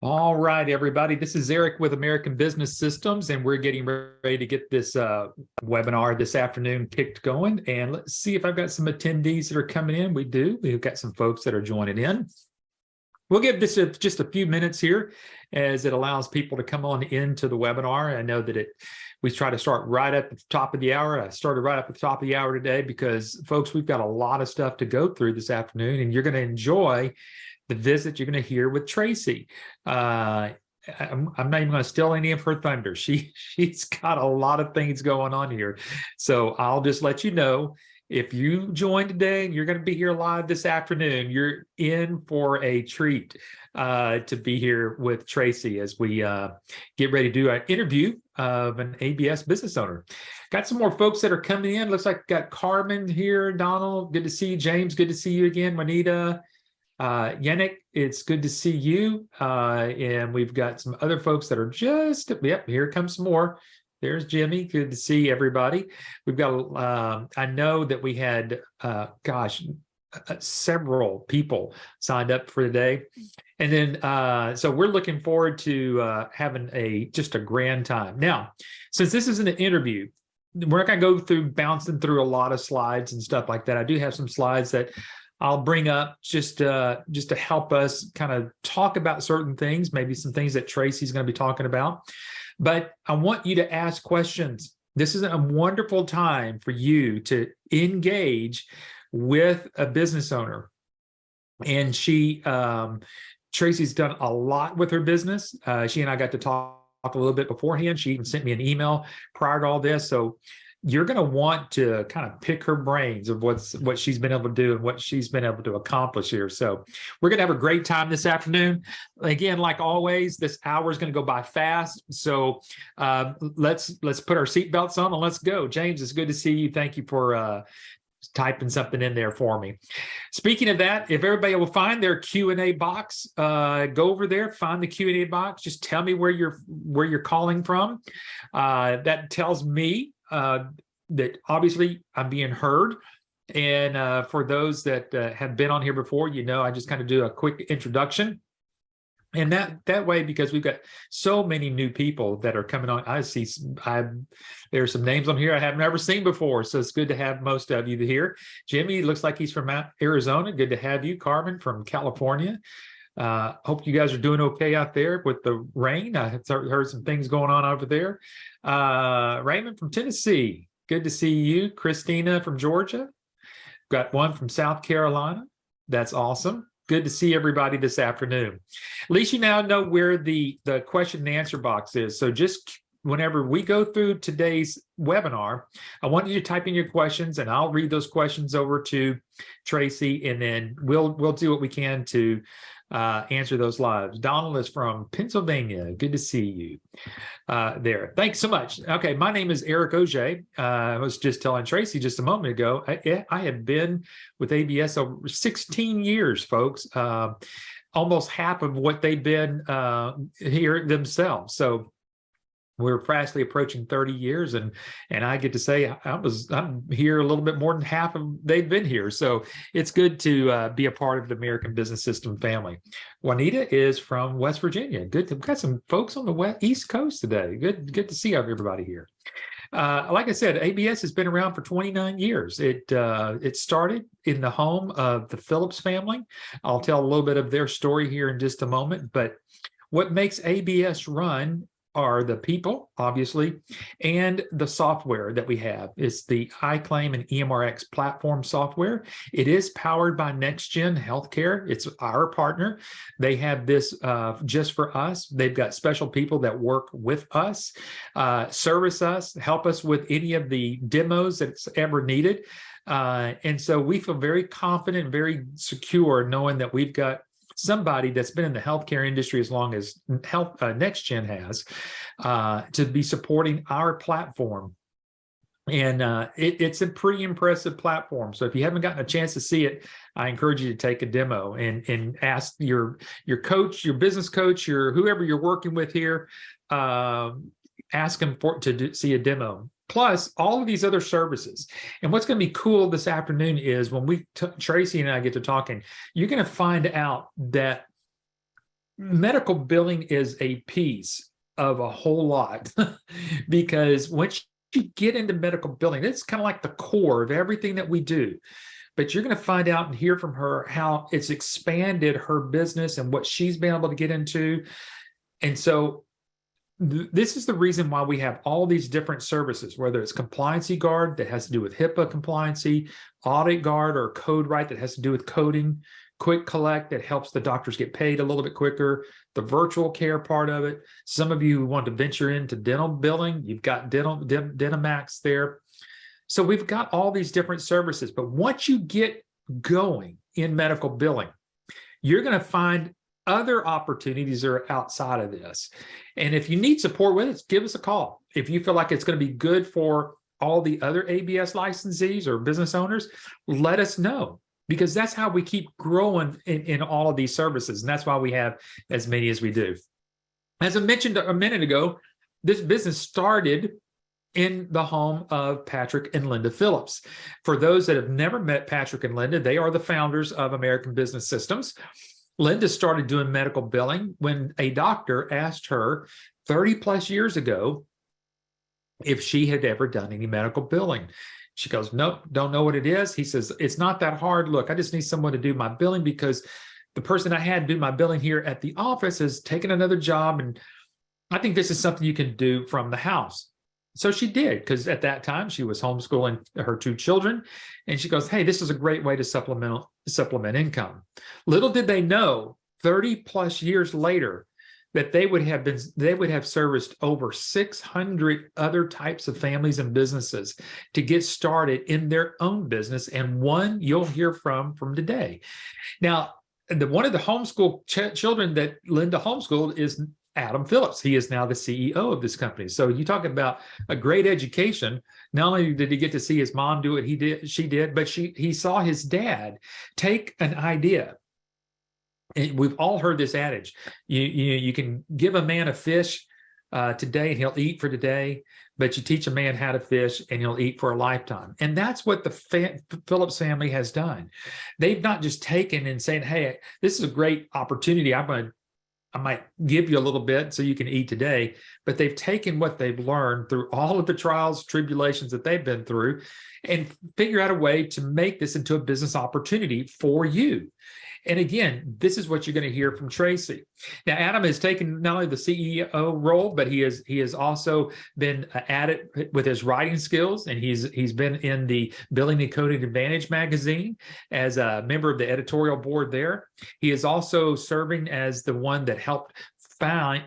All right, everybody. This is Eric with American Business Systems, and we're getting ready to get this webinar this afternoon kicked going. And let's see if I've got some attendees that are coming in. We do. We've got some folks that are joining in. We'll give this just a few minutes here as it allows people to come on into the webinar. I know that we try to start right at the top of the hour. I started right at the top of the hour today because, folks, we've got a lot of stuff to go through this afternoon, and you're going to enjoy the visit you're going to hear with Tracie. I'm not even going to steal any of her thunder. She's got a lot of things going on here. So I'll just let you know, if you join today and you're going to be here live this afternoon, you're in for a treat to be here with Tracie as we get ready to do an interview of an ABS business owner. Got some more folks that are coming in. Looks like got Carmen here, Donald, good to see you. James, good to see you again. Juanita. Yannick, it's good to see you. And we've got some other folks that are just, yep, here comes some more. There's Jimmy. Good to see everybody. We've got, I know that we had, several people signed up for today. And then, so we're looking forward to having just a grand time. Now, since this is an interview, we're not going to go through bouncing through a lot of slides and stuff like that. I do have some slides that I'll bring up just to help us kind of talk about certain things, maybe some things that Tracie's going to be talking about. But I want you to ask questions. This is a wonderful time for you to engage with a business owner. And Tracie's done a lot with her business. She and I got to talk a little bit beforehand. She even sent me an email prior to all this. So you're going to want to kind of pick her brains of what she's been able to do and what she's been able to accomplish here. So we're going to have a great time this afternoon. Again, like always, this hour is going to go by fast. So let's put our seatbelts on and let's go. James, it's good to see you. Thank you for typing something in there for me. Speaking of that, if everybody will find their Q&A box, go over there, find the Q&A box. Just tell me where you're calling from. That tells me that obviously I'm being heard. And for those that have been on here before, I just kind of do a quick introduction. And that way, because we've got so many new people that are coming on, there's some names on here I have never seen before. So it's good to have most of you here. Jimmy looks like he's from Arizona. Good to have you. Carmen from California. Hope you guys are doing okay out there with the rain. I heard some things going on over there. Raymond from Tennessee. Good to see you. Christina from Georgia. Got one from South Carolina. That's awesome. Good to see everybody this afternoon. At least you now know where the question and answer box is. So just whenever we go through today's webinar, I want you to type in your questions and I'll read those questions over to Tracie, and then we'll do what we can to answer those live. Donald is from Pennsylvania. Good to see you there. Thanks so much. Okay, my name is Eric Auger. I was just telling Tracie just a moment ago, I have been with ABS over 16 years, folks. Almost half of what they've been here themselves. So we're fastly approaching 30 years, and I get to say I'm here a little bit more than half of they've been here. So it's good to be a part of the American Business System family. Juanita is from West Virginia. Good. We've got some folks on the East Coast today. Good to see everybody here. Like I said, ABS has been around for 29 years. It started in the home of the Phillips family. I'll tell a little bit of their story here in just a moment. But what makes ABS run are the people, obviously, and the software that we have. It's the iClaim and EMRX platform software. It is powered by NextGen Healthcare. It's our partner. They have this just for us. They've got special people that work with us, service us, help us with any of the demos that's ever needed. And so we feel very confident, very secure knowing that we've got somebody that's been in the healthcare industry as long as NextGen has to be supporting our platform. And it's a pretty impressive platform. So if you haven't gotten a chance to see it, I encourage you to take a demo and ask your coach, your business coach, whoever you're working with here, ask them to see a demo. Plus all of these other services. And what's going to be cool this afternoon is when Tracie and I get to talking, you're going to find out that medical billing is a piece of a whole lot because once you get into medical billing, it's kind of like the core of everything that we do. But you're going to find out and hear from her how it's expanded her business and what she's been able to get into. And so this is the reason why we have all these different services, whether it's Compliancy Guard that has to do with HIPAA compliancy, Audit Guard or Code Right that has to do with coding, Quick Collect that helps the doctors get paid a little bit quicker, the virtual care part of it. Some of you who want to venture into dental billing, you've got Dentamax there. So we've got all these different services, but once you get going in medical billing, you're going to find other opportunities that are outside of this. And if you need support with it, give us a call. If you feel like it's going to be good for all the other ABS licensees or business owners, let us know, because that's how we keep growing in all of these services. And that's why we have as many as we do. As I mentioned a minute ago, this business started in the home of Patrick and Linda Phillips. For those that have never met Patrick and Linda, they are the founders of American Business Systems. Linda started doing medical billing when a doctor asked her 30 plus years ago if she had ever done any medical billing. She goes, nope, don't know what it is. He says, it's not that hard. Look, I just need someone to do my billing because the person I had do my billing here at the office has taken another job. And I think this is something you can do from the house. So she did, because at that time she was homeschooling her 2 children. And she goes, hey, this is a great way to supplement income. Little did they know 30 plus years later that they would have serviced over 600 other types of families and businesses to get started in their own business. And one you'll hear from today. Now, one of the homeschool children that Linda homeschooled is Adam Phillips. He is now the CEO of this company. So you talk about a great education. Not only did he get to see his mom do what she did, but he saw his dad take an idea. And we've all heard this adage: you can give a man a fish today and he'll eat for today, but you teach a man how to fish and he'll eat for a lifetime. And that's what the Phillips family has done. They've not just taken and saying, hey, this is a great opportunity, I might give you a little bit so you can eat today, but they've taken what they've learned through all of the trials, tribulations that they've been through and figure out a way to make this into a business opportunity for you. And again, this is what you're going to hear from Tracie. Now, Adam has taken not only the CEO role, but he has also been at it with his writing skills, and he's been in the Billing and Coding Advantage magazine as a member of the editorial board there. He is also serving as the one that helped find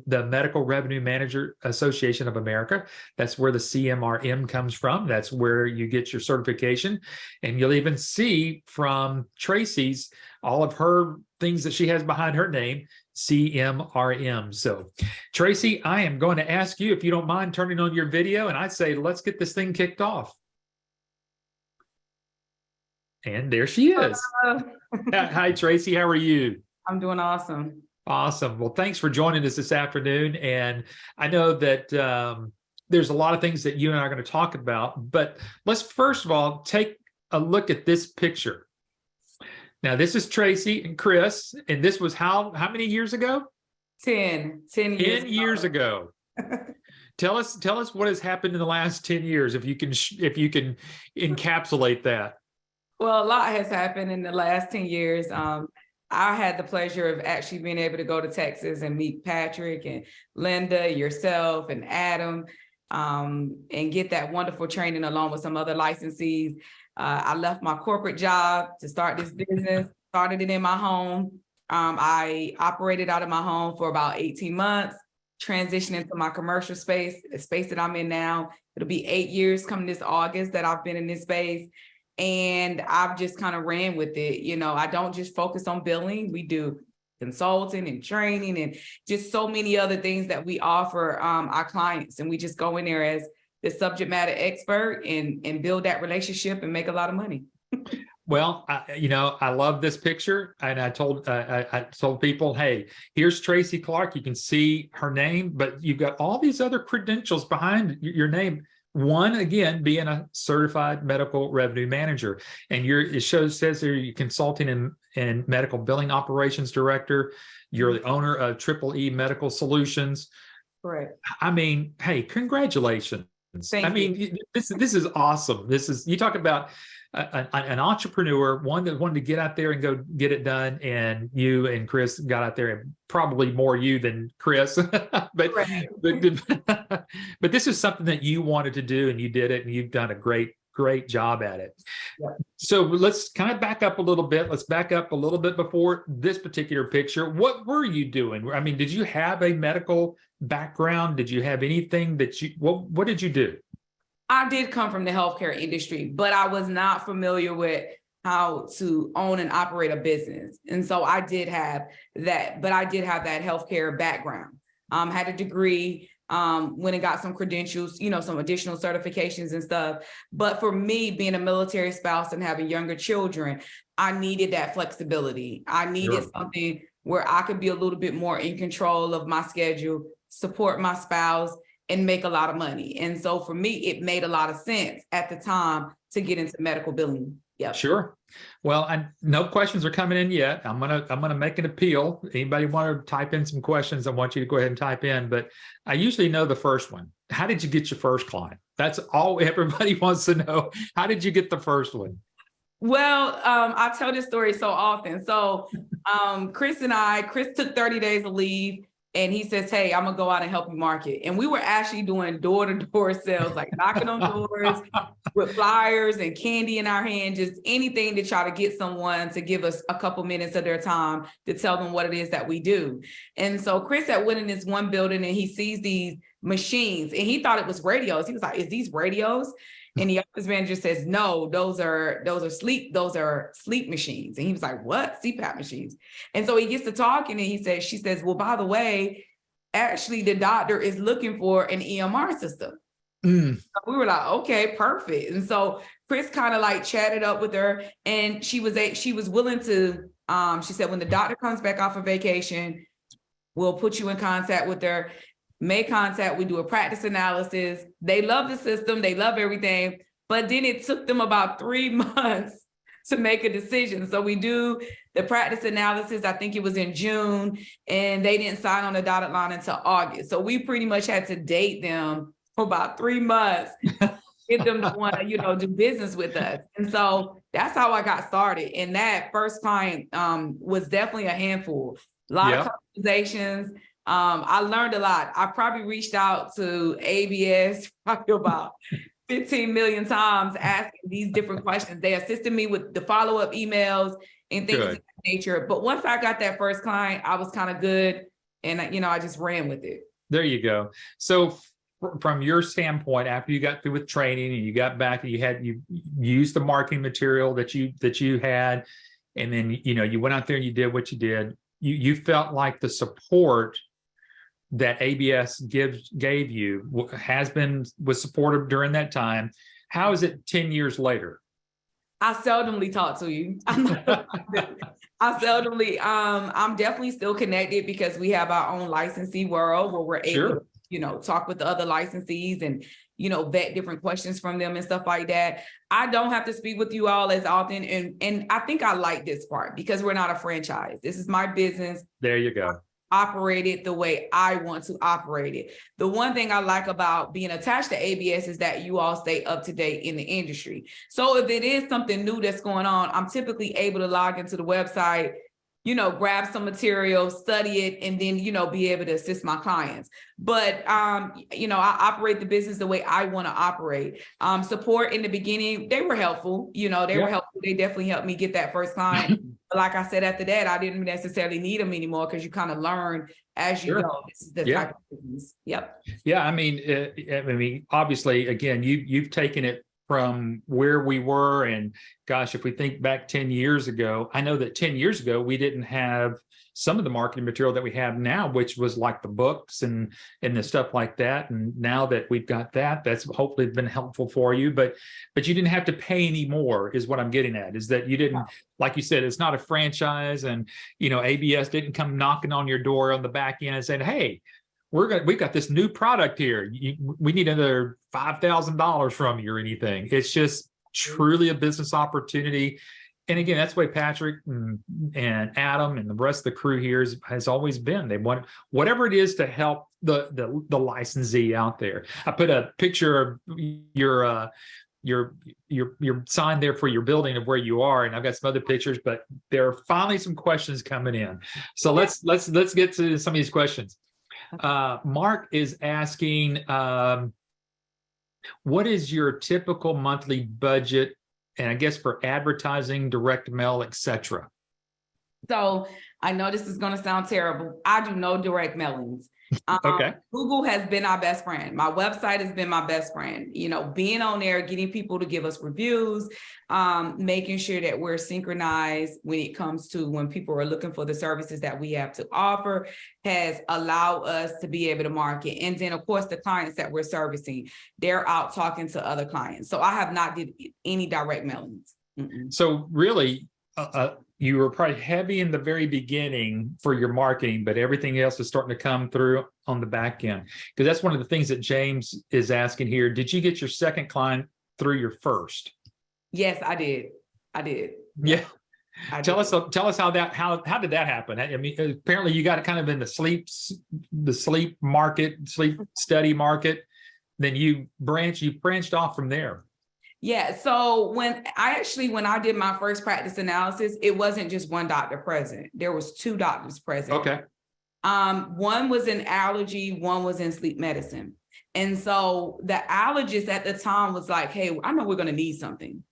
the Medical Revenue Manager Association of America. That's where the CMRM comes from. That's where you get your certification. And you'll even see from Tracie's, all of her things that she has behind her name, CMRM. So Tracie, I am going to ask you if you don't mind turning on your video, and I say, let's get this thing kicked off. And there she is. Hi, Tracie. How are you? I'm doing awesome. Awesome. Well, thanks for joining us this afternoon. And I know that there's a lot of things that you and I are going to talk about, but let's first of all take a look at this picture. Now, this is Tracie and Chris, and this was how many years ago? 10 years ago. Tell us what has happened in the last 10 years, if you can encapsulate that. Well, a lot has happened in the last 10 years. I had the pleasure of actually being able to go to Texas and meet Patrick and Linda, yourself, and Adam, and get that wonderful training along with some other licensees. I left my corporate job to start this business, started it in my home. I operated out of my home for about 18 months, transitioned into my commercial space, the space that I'm in now. It'll be 8 years coming this August that I've been in this space. And I've just kind of ran with it. You know, I don't just focus on billing. We do consulting and training and just so many other things that we offer our clients. And we just go in there as the subject matter expert and build that relationship and make a lot of money. Well, I love this picture, and I told people, hey, here's Tracie Clark. You can see her name, but you've got all these other credentials behind your name. One, again, being a certified medical revenue manager, and says there you're consulting and medical billing operations director. You're the owner of Triple E Medical Solutions. Correct. I mean, hey, congratulations. Thank you. This is awesome. You talk about an entrepreneur, one that wanted to get out there and go get it done, and you and Chris got out there, and probably more you than Chris, but this is something that you wanted to do, and you did it, and you've done a great job at it. Yeah. So let's kind of back up a little bit. Let's back up a little bit before this particular picture. What were you doing? I mean, did you have a medical background? Did you have anything what did you do? I did come from the healthcare industry, but I was not familiar with how to own and operate a business. And so I did have that, but I did have that healthcare background. Had a degree, went and got some credentials, some additional certifications and stuff. But for me, being a military spouse and having younger children, I needed that flexibility. I needed something where I could be a little bit more in control of my schedule, support my spouse, and make a lot of money. And so for me, it made a lot of sense at the time to get into medical billing. Yeah. Sure. Well, no questions are coming in yet. I'm gonna make an appeal. Anybody want to type in some questions? I want you to go ahead and type in, but I usually know the first one. How did you get your first client? That's all everybody wants to know. How did you get the first one? Well, I tell this story so often. So Chris took 30 days of leave. And he says, hey, I'm going to go out and help you market. And we were actually doing door-to-door sales, like knocking on doors with flyers and candy in our hand, just anything to try to get someone to give us a couple minutes of their time to tell them what it is that we do. And so Chris had went in this one building and he sees these machines and he thought it was radios. He was like, is these radios? And the office manager says, no, those are sleep machines. And he was like, what? CPAP machines. And so he gets to talking and she says, well, by the way, actually the doctor is looking for an EMR system. So we were like, okay, perfect. And so Chris kind of like chatted up with her and she was willing to, she said, when the doctor comes back off of vacation, we'll put you in contact with her. Make contact, we do a practice analysis. They love the system, they love everything, but then it took them about 3 months to make a decision. So we do the practice analysis, I think it was in June, and they didn't sign on the dotted line until August. So we pretty much had to date them for about 3 months, get them to want to, do business with us. And so that's how I got started. And that first client was definitely a handful, a lot of conversations. I learned a lot. I probably reached out to ABS probably about 15 million times asking these different questions. They assisted me with the follow-up emails and things of that nature. But once I got that first client, I was kind of good. And, I just ran with it. There you go. So from your standpoint, after you got through with training and you got back and you used the marketing material that you had, and then, you went out there and you did what you did, you felt like the support that ABS gave you was supportive during that time. How is it 10 years later? I seldomly talk to you. I'm definitely still connected because we have our own licensee world where we're able to, talk with the other licensees and, vet different questions from them and stuff like that. I don't have to speak with you all as often. And I think I like this part because we're not a franchise. This is my business. There you go. Operate it the way I want to operate it. The one thing I like about being attached to ABS is that you all stay up to date in the industry. So if it is something new that's going on, I'm typically able to log into the website, grab some material, study it, and then, be able to assist my clients. But, I operate the business the way I want to operate. Support in the beginning, they were helpful. They were helpful. They definitely helped me get that first client. But like I said, after that, I didn't necessarily need them anymore because you kind of learn as you go. This is the type of business. Yep. Yeah. I mean, obviously, again, you've taken it from where we were. And gosh, if we think back 10 years ago, I know that 10 years ago, we didn't have some of the marketing material that we have now, which was like the books and the stuff like that. And now that we've got that, that's hopefully been helpful for you, but you didn't have to pay any more is what I'm getting at, is that you didn't, like you said, it's not a franchise, and, ABS didn't come knocking on your door on the back end and saying, hey, we've got this new product here. We need another $5,000 from you or anything. It's just truly a business opportunity. And again, that's the way Patrick and Adam and the rest of the crew here has always been. They want whatever it is to help the licensee out there. I put a picture of your sign there for your building of where you are, and I've got some other pictures, but there are finally some questions coming in. So let's get to some of these questions. Mark is asking, what is your typical monthly budget, and I guess for advertising, direct mail, etc.? So I know this is going to sound terrible. I do no direct mailings. Okay. Google has been our best friend. My website has been my best friend. You know, being on there, getting people to give us reviews, making sure that we're synchronized when it comes to when people are looking for the services that we have to offer has allowed us to be able to market. And then, of course, the clients that we're servicing, they're out talking to other clients. So I have not did any direct mailings. So really, you were probably heavy in the very beginning for your marketing, but everything else is starting to come through on the back end. Because that's one of the things that James is asking here. Did you get your second client through your first? Yes, I did. Yeah. Tell us how did that happen? I mean, apparently you got it kind of in the sleep market, sleep study market. Then you branched off from there. Yeah. So when I did my first practice analysis, it wasn't just one doctor present. There was two doctors present. Okay. One was in allergy, one was in sleep medicine. And so the allergist at the time was like, hey, I know we're going to need something.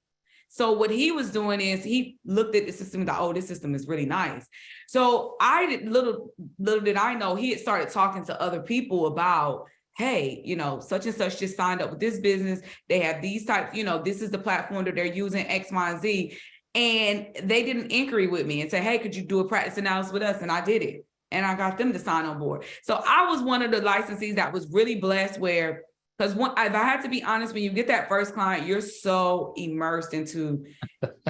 So what he was doing is he looked at the system and thought, oh, this system is really nice. So little did I know, he had started talking to other people about, hey, you know, such and such just signed up with this business. They have these types, you know, this is the platform that they're using, X, Y, and Z. And they did an inquiry with me and say, hey, could you do a practice analysis with us? And I did it. And I got them to sign on board. So I was one of the licensees that was really blessed where, because if I had to be honest, when you get that first client, you're so immersed into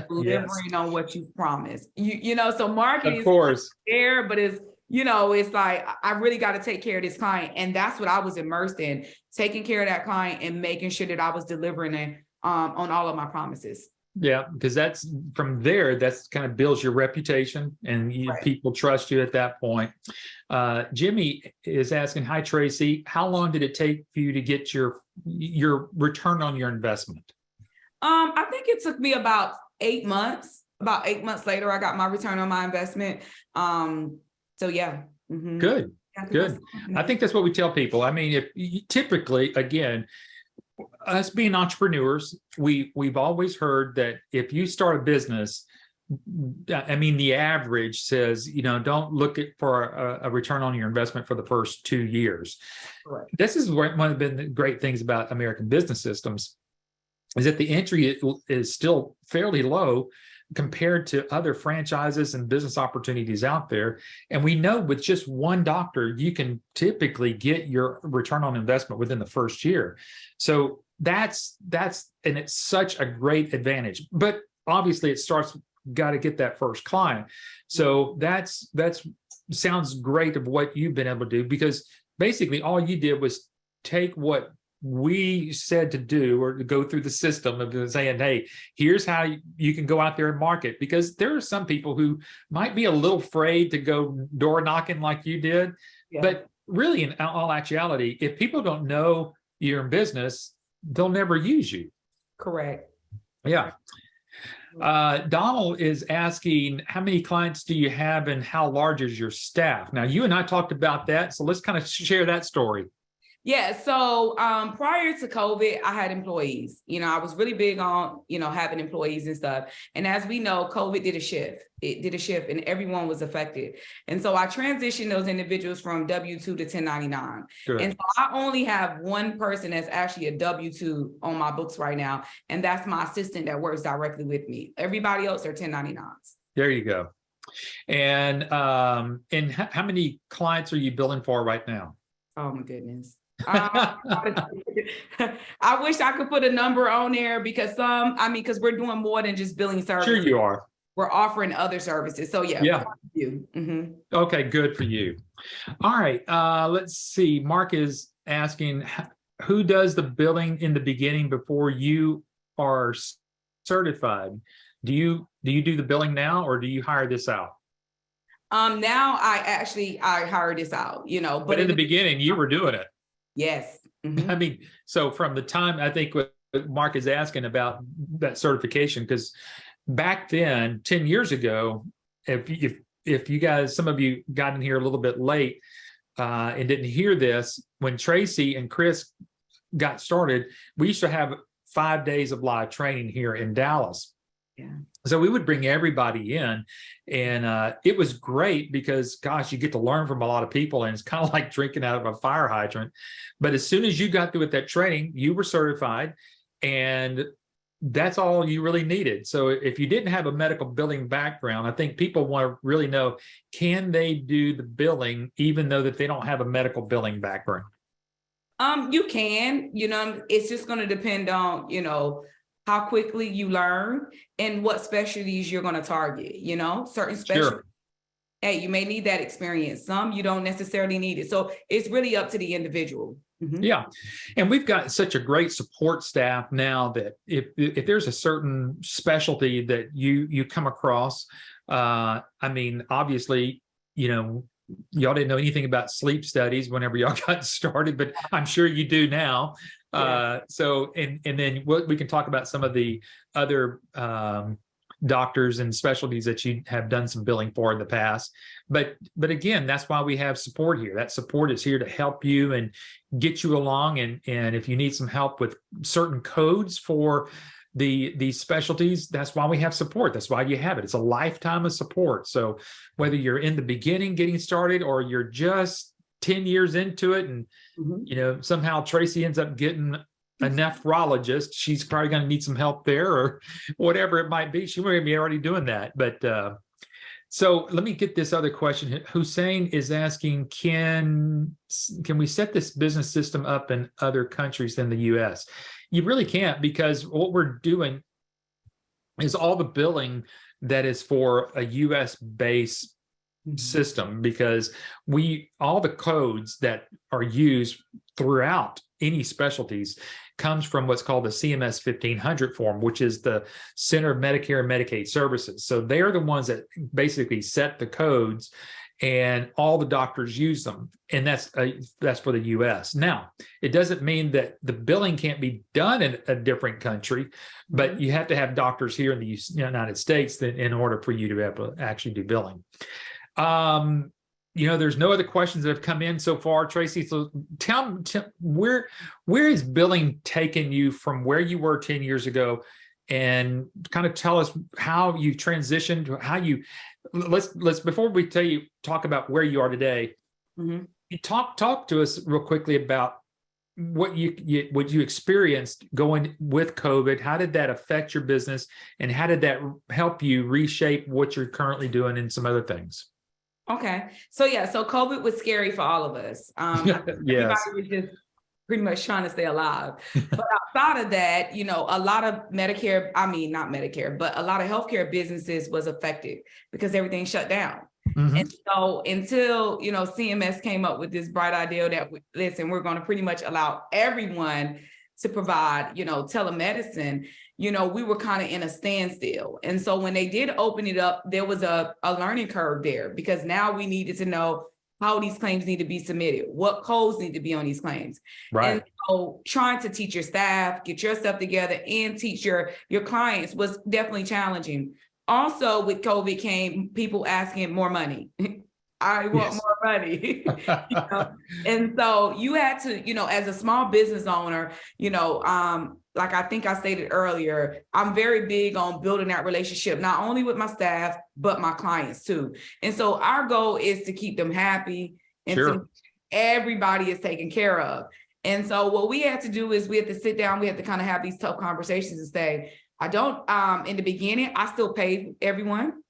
delivering on what you promised. You know, so marketing is there, but it's, you know, it's like, I really got to take care of this client. And that's what I was immersed in, taking care of that client and making sure that I was delivering it on all of my promises. Yeah, because that's from there, that's kind of builds your reputation and people trust you at that point. Jimmy is asking, hi, Tracie, how long did it take for you to get your return on your investment? I think it took me about 8 months. About 8 months later, I got my return on my investment. So yeah. Mm-hmm. Good. I think that's what we tell people. I mean, if you, typically, again, us being entrepreneurs, we've always heard that if you start a business, I mean, the average says, you know, don't look for a return on your investment for the first 2 years. Correct. This is one of the great things about American business systems is that the entry is still fairly low compared to other franchises and business opportunities out there. And we know with just one doctor, you can typically get your return on investment within the first year. So that's and it's such a great advantage. But obviously it starts, got to get that first client. So that's sounds great of what you've been able to do, because basically all you did was take what we said to do or to go through the system of saying, hey, here's how you can go out there and market, because there are some people who might be a little afraid to go door knocking like you did. Yeah. But really, in all actuality, if people don't know you're in business, they'll never use you. Correct. Yeah. Donald is asking, how many clients do you have and how large is your staff? Now, you and I talked about that, so let's kind of share that story. Yeah. So prior to COVID, I had employees. You know, I was really big on, you know, having employees and stuff. And as we know, COVID did a shift. It did a shift and everyone was affected. And so I transitioned those individuals from W-2 to 1099. Sure. And so I only have one person that's actually a W-2 on my books right now. And that's my assistant that works directly with me. Everybody else are 1099s. There you go. And how many clients are you billing for right now? Oh, my goodness. I wish I could put a number on there because because we're doing more than just billing services. Sure you are. we're offering other services. So yeah, Yeah. you. Mm-hmm. Okay, good for you. All right. Let's see. Mark is asking, who does the billing in the beginning before you are certified? Do you do the billing now, or do you hire this out? Now I hire this out, But in the beginning, you were doing it. yes. I Mm-hmm. mean, so from the time, I think what Mark is asking about that certification, because back then, 10 years ago, if you guys, some of you got in here a little bit late and didn't hear this, when Tracie and Chris got started, we used to have 5 days of live training here in Dallas. Yeah. So we would bring everybody in, and it was great because, gosh, you get to learn from a lot of people, and it's kind of like drinking out of a fire hydrant. But as soon as you got through with that training, you were certified, and that's all you really needed. So if you didn't have a medical billing background, I think people want to really know, can they do the billing even though that they don't have a medical billing background? You can, it's just going to depend on, how quickly you learn and what specialties you're going to target, certain specialties. Sure. Hey, you may need that experience. Some you don't necessarily need it. So it's really up to the individual. Mm-hmm. Yeah. And we've got such a great support staff now that if there's a certain specialty that you come across, I mean, obviously, y'all didn't know anything about sleep studies whenever y'all got started, but I'm sure you do now. Yeah. So, and then we can talk about some of the other doctors and specialties that you have done some billing for in the past. But again, that's why we have support here. That support is here to help you and get you along. And if you need some help with certain codes for these specialties, that's why we have support. That's why you have it. It's a lifetime of support. So whether you're in the beginning getting started or you're just 10 years into it, and somehow Tracie ends up getting a nephrologist, she's probably going to need some help there, or whatever it might be. She may be already doing that. But so let me get this other question. Hussein is asking, can we set this business system up in other countries than the U.S.? You really can't, because what we're doing is all the billing that is for a U.S. based system, because all the codes that are used throughout any specialties comes from what's called the CMS 1500 form, which is the Center of Medicare and Medicaid Services. So they're the ones that basically set the codes, and all the doctors use them. And that's for the US. Now, it doesn't mean that the billing can't be done in a different country, but you have to have doctors here in the United States in order for you to be able to actually do billing. There's no other questions that have come in so far, Tracie. So tell where is billing taken you from where you were 10 years ago, and kind of tell us how you transitioned, how you, let's before we talk about where you are today, talk to us real quickly about what you experienced going with COVID. How did that affect your business, and how did that help you reshape what you're currently doing and some other things? Okay. So COVID was scary for all of us. Yes. Everybody was just pretty much trying to stay alive. But outside of that, a lot of not Medicare, but a lot of healthcare businesses was affected because everything shut down. And so until, CMS came up with this bright idea that, we're going to pretty much allow everyone to provide, telemedicine, we were kind of in a standstill. And so when they did open it up, there was a learning curve there, because now we needed to know how these claims need to be submitted, what codes need to be on these claims. Right. And so trying to teach your staff, get your stuff together, and teach your clients was definitely challenging. Also, with COVID came people asking more money. I want more money. And so you had to, as a small business owner, like I think I stated earlier, I'm very big on building that relationship, not only with my staff, but my clients too. And so our goal is to keep them happy, and so everybody is taken care of. And so what we had to do is we had to sit down, we had to kind of have these tough conversations and say, in the beginning, I still paid everyone.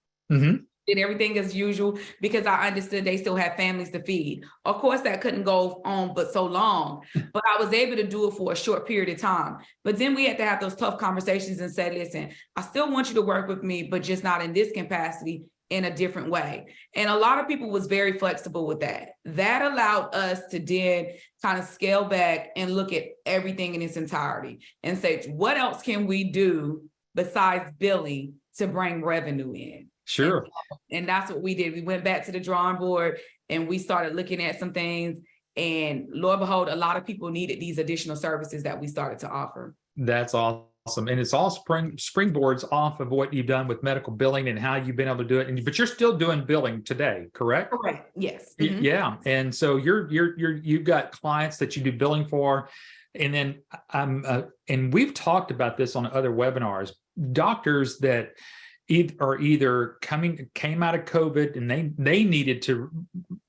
did everything as usual because I understood they still have families to feed. Of course, that couldn't go on but so long, but I was able to do it for a short period of time. But then we had to have those tough conversations and say, listen, I still want you to work with me, but just not in this capacity, in a different way. And a lot of people was very flexible with that. That allowed us to then kind of scale back and look at everything in its entirety and say, what else can we do besides billing to bring revenue in? Sure. And that's what we did. We went back to the drawing board and we started looking at some things. And lo and behold, a lot of people needed these additional services that we started to offer. That's awesome. And it's all springboards off of what you've done with medical billing and how you've been able to do it. But you're still doing billing today, correct? Correct. Yes. Mm-hmm. Yeah. And so you've got clients that you do billing for. And then and we've talked about this on other webinars, doctors that either came out of COVID and they needed to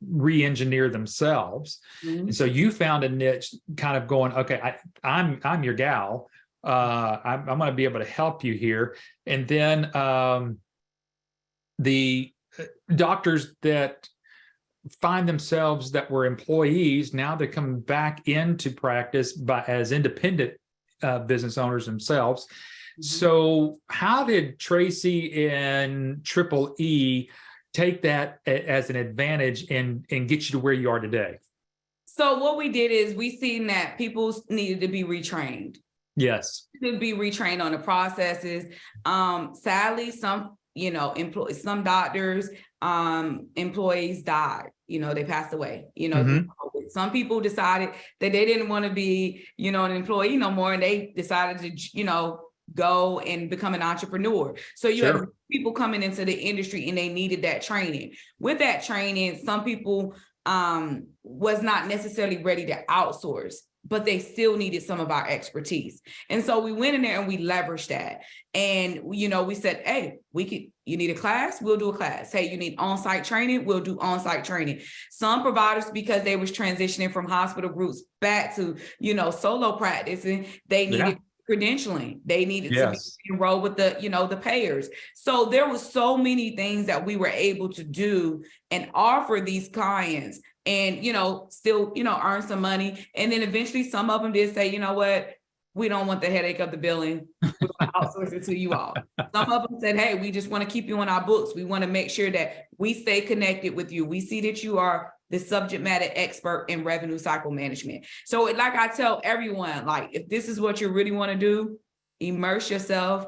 re-engineer themselves. Mm-hmm. And so you found a niche kind of going, okay, I'm your gal. I'm going to be able to help you here. And then the doctors that find themselves that were employees, now they're coming back into practice as independent business owners themselves. Mm-hmm. So how did Tracie and Triple E take that as an advantage and get you to where you are today? So what we did is we seen that people needed to be retrained. Yes. To be retrained on the processes. Sadly, some, employees, some doctors, employees died, they passed away, mm-hmm. Some people decided that they didn't want to be, an employee no more. And they decided to, go and become an entrepreneur. So you have people coming into the industry and they needed that training. With that training, some people was not necessarily ready to outsource, but they still needed some of our expertise. And so we went in there and we leveraged that. And, we said, hey, you need a class, we'll do a class. Hey, you need on-site training, we'll do on-site training. Some providers, because they was transitioning from hospital groups back to, solo practicing, they needed credentialing. They needed to be enrolled with the payers. So there was so many things that we were able to do and offer these clients and, still, earn some money. And then eventually some of them did say, you know what, we don't want the headache of the billing. We're going to outsource it to you all. Some of them said, hey, we just want to keep you on our books. We want to make sure that we stay connected with you. We see that you are the subject matter expert in revenue cycle management. So like I tell everyone, if this is what you really want to do, immerse yourself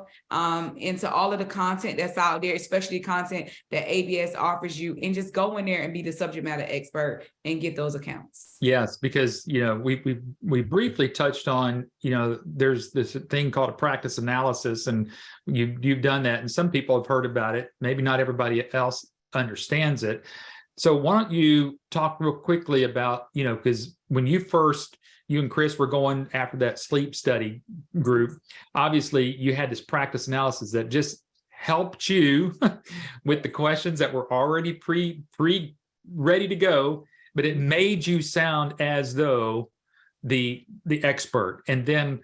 into all of the content that's out there, especially content that ABS offers you, and just go in there and be the subject matter expert and get those accounts. Yes, because we briefly touched on there's this thing called a practice analysis, and you've done that, and some people have heard about it. Maybe not everybody else understands it. So why don't you talk real quickly about because when you and Chris were going after that sleep study group, obviously you had this practice analysis that just helped you with the questions that were already pre ready to go, but it made you sound as though the expert. And then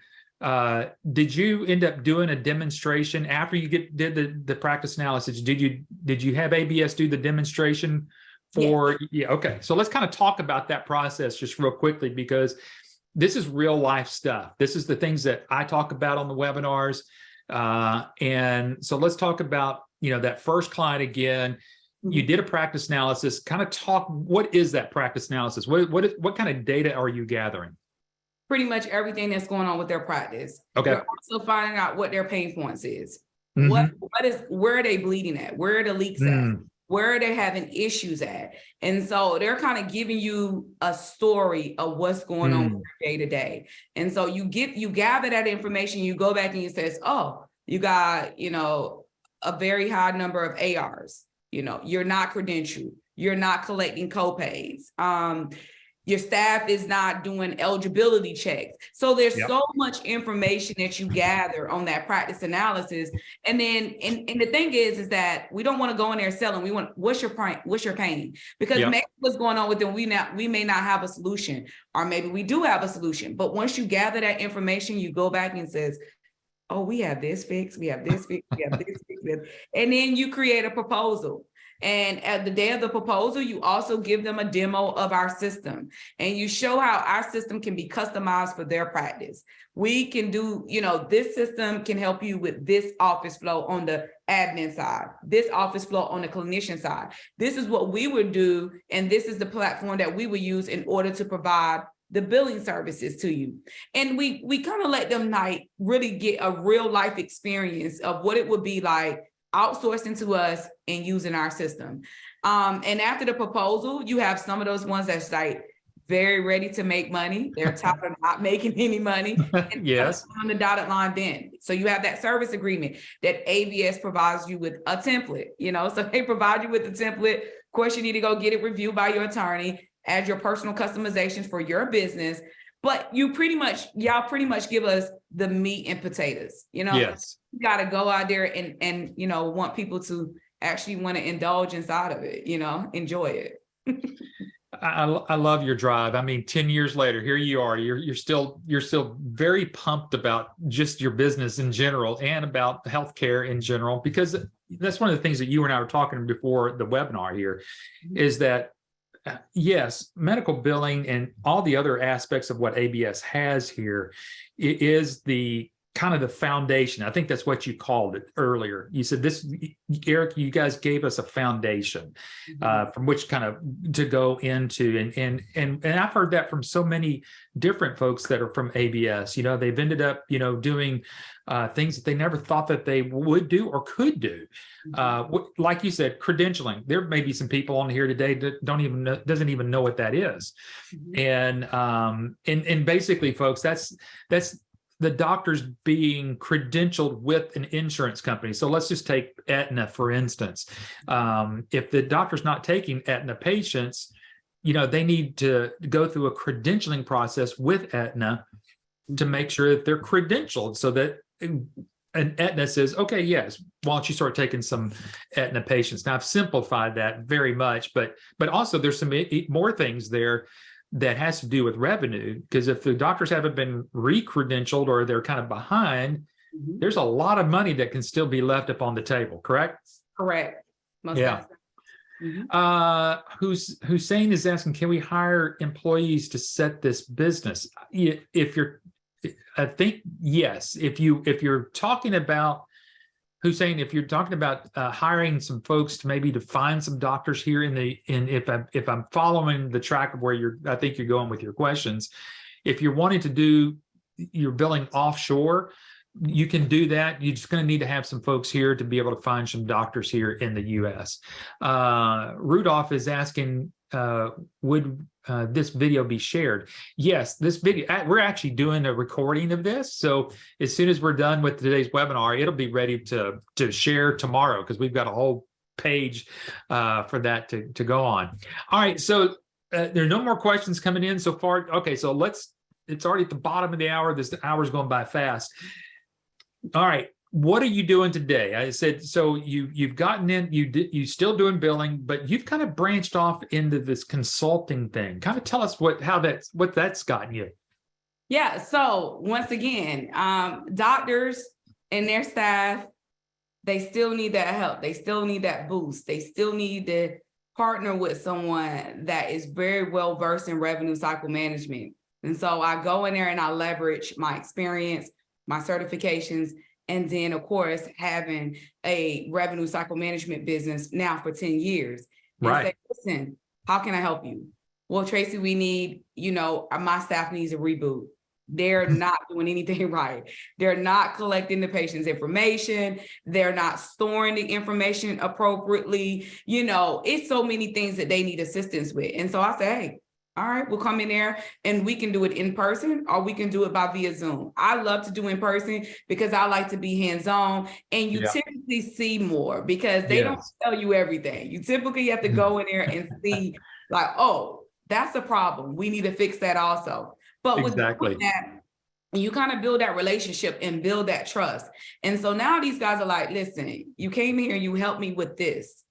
did you end up doing a demonstration after you did the practice analysis? Did you have ABS do the demonstration for? Yeah. Okay. So let's kind of talk about that process just real quickly, because this is real life stuff. This is the things that I talk about on the webinars. And so let's talk about, that first client again. You did a practice analysis. Kind of talk, what is that practice analysis? What kind of data are you gathering? Pretty much everything that's going on with their practice. Okay. We're also finding out what their pain points is. Mm-hmm. Where are they bleeding at? Where are the leaks at? Where are they having issues at? And so they're kind of giving you a story of what's going on with your day to day. And so you gather that information, you go back and you says, oh, you got, a very high number of ARs. You're not credentialed. You're not collecting copays. Your staff is not doing eligibility checks. So there's so much information that you gather on that practice analysis. And then, and the thing is that we don't want to go in there selling. We want, what's your pain? Because maybe what's going on with them, we may not have a solution, or maybe we do have a solution. But once you gather that information, you go back and says, oh, we have this fixed, we have this fixed, we have this fixed. And then you create a proposal. And at the day of the proposal, you also give them a demo of our system, and you show how our system can be customized for their practice. We can do, this system can help you with this office flow on the admin side, this office flow on the clinician side. This is what we would do, and this is the platform that we would use in order to provide the billing services to you. And we kind of let them like really get a real life experience of what it would be like outsourcing to us and using our system. And after the proposal, you have some of those ones that's like very ready to make money. They're tired of not making any money. And yes. on the dotted line then. So you have that service agreement that ABS provides you with a template, so they provide you with the template. Of course, you need to go get it reviewed by your attorney, add your personal customizations for your business. But y'all pretty much give us the meat and potatoes, Yes. You got to go out there and want people to actually want to indulge inside of it, enjoy it. I love your drive. I mean, 10 years later, here you are. You're still very pumped about just your business in general and about healthcare in general, because that's one of the things that you and I were talking before the webinar here, is that yes, medical billing and all the other aspects of what ABS has here is the kind of the foundation. I think that's what you called it earlier. You said this, Eric, you guys gave us a foundation from which kind of to go into. And I've heard that from so many different folks that are from ABS. They've ended up, doing things that they never thought that they would do or could do. Like you said, credentialing. There may be some people on here today that doesn't even know what that is. And basically, folks, that's the doctors being credentialed with an insurance company. So let's just take Aetna, for instance. If the doctor's not taking Aetna patients, they need to go through a credentialing process with Aetna to make sure that they're credentialed, so that Aetna says, okay, yes, why don't you start taking some Aetna patients? Now, I've simplified that very much, but also there's some more things there that has to do with revenue, because if the doctors haven't been re-credentialed or they're kind of behind, there's a lot of money that can still be left up on the table, correct? Correct. Most yeah. Hussein is asking, can we hire employees to set this business? I think yes. If you're talking about, Hussein, if you're talking about hiring some folks to find some doctors here if I'm following the track of where I think you're going with your questions, if you're wanting to do your billing offshore, you can do that. You're just going to need to have some folks here to be able to find some doctors here in the U.S. Rudolph is asking, would this video be shared? Yes, this video, we're actually doing a recording of this. So as soon as we're done with today's webinar, it'll be ready to share tomorrow, because we've got a whole page for that to go on. All right, so there are no more questions coming in so far. Okay, so it's already at the bottom of the hour. This hour's going by fast. All right. What are you doing today? I said, so you've gotten in, you still doing billing, but you've kind of branched off into this consulting thing. Kind of tell us what that's gotten you. Yeah. So once again, doctors and their staff, they still need that help. They still need that boost. They still need to partner with someone that is very well versed in revenue cycle management. And so I go in there and I leverage my experience, my certifications, and then, of course, having a revenue cycle management business now for 10 years. Right. Say, listen, how can I help you? Well, Tracie, we need, my staff needs a reboot. They're not doing anything right. They're not collecting the patient's information. They're not storing the information appropriately. It's so many things that they need assistance with. And so I say, hey, all right, we'll come in there and we can do it in person, or we can do it via Zoom. I love to do in person because I like to be hands-on, and you typically see more because they don't tell you everything. You typically have to go in there and see like, oh, that's a problem. We need to fix that also. But with that, you kind of build that relationship and build that trust. And so now these guys are like, listen, you came here, you helped me with this.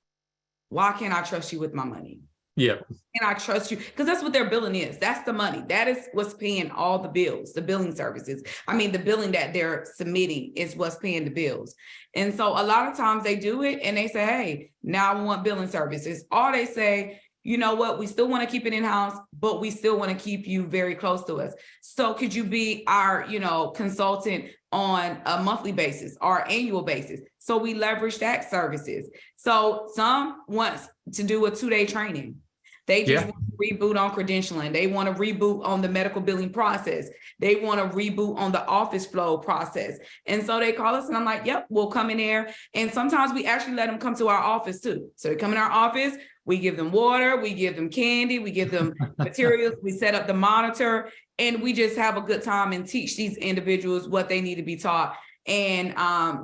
Why can't I trust you with my money? Yeah. And I trust you because that's what their billing is. That's the money. That is what's paying all the bills, the billing services. I mean, the billing that they're submitting is what's paying the bills. And so a lot of times they do it and they say, hey, now I want billing services. Or they say, you know what, we still want to keep it in-house, but we still want to keep you very close to us. So could you be our, consultant on a monthly basis or annual basis? So we leverage that services. So some wants to do a 2-day training. They just want to reboot on credentialing. They want to reboot on the medical billing process. They want to reboot on the office flow process. And so they call us and I'm like, yep, we'll come in there. And sometimes we actually let them come to our office too. So they come in our office, we give them water, we give them candy, we give them materials, we set up the monitor, and we just have a good time and teach these individuals what they need to be taught and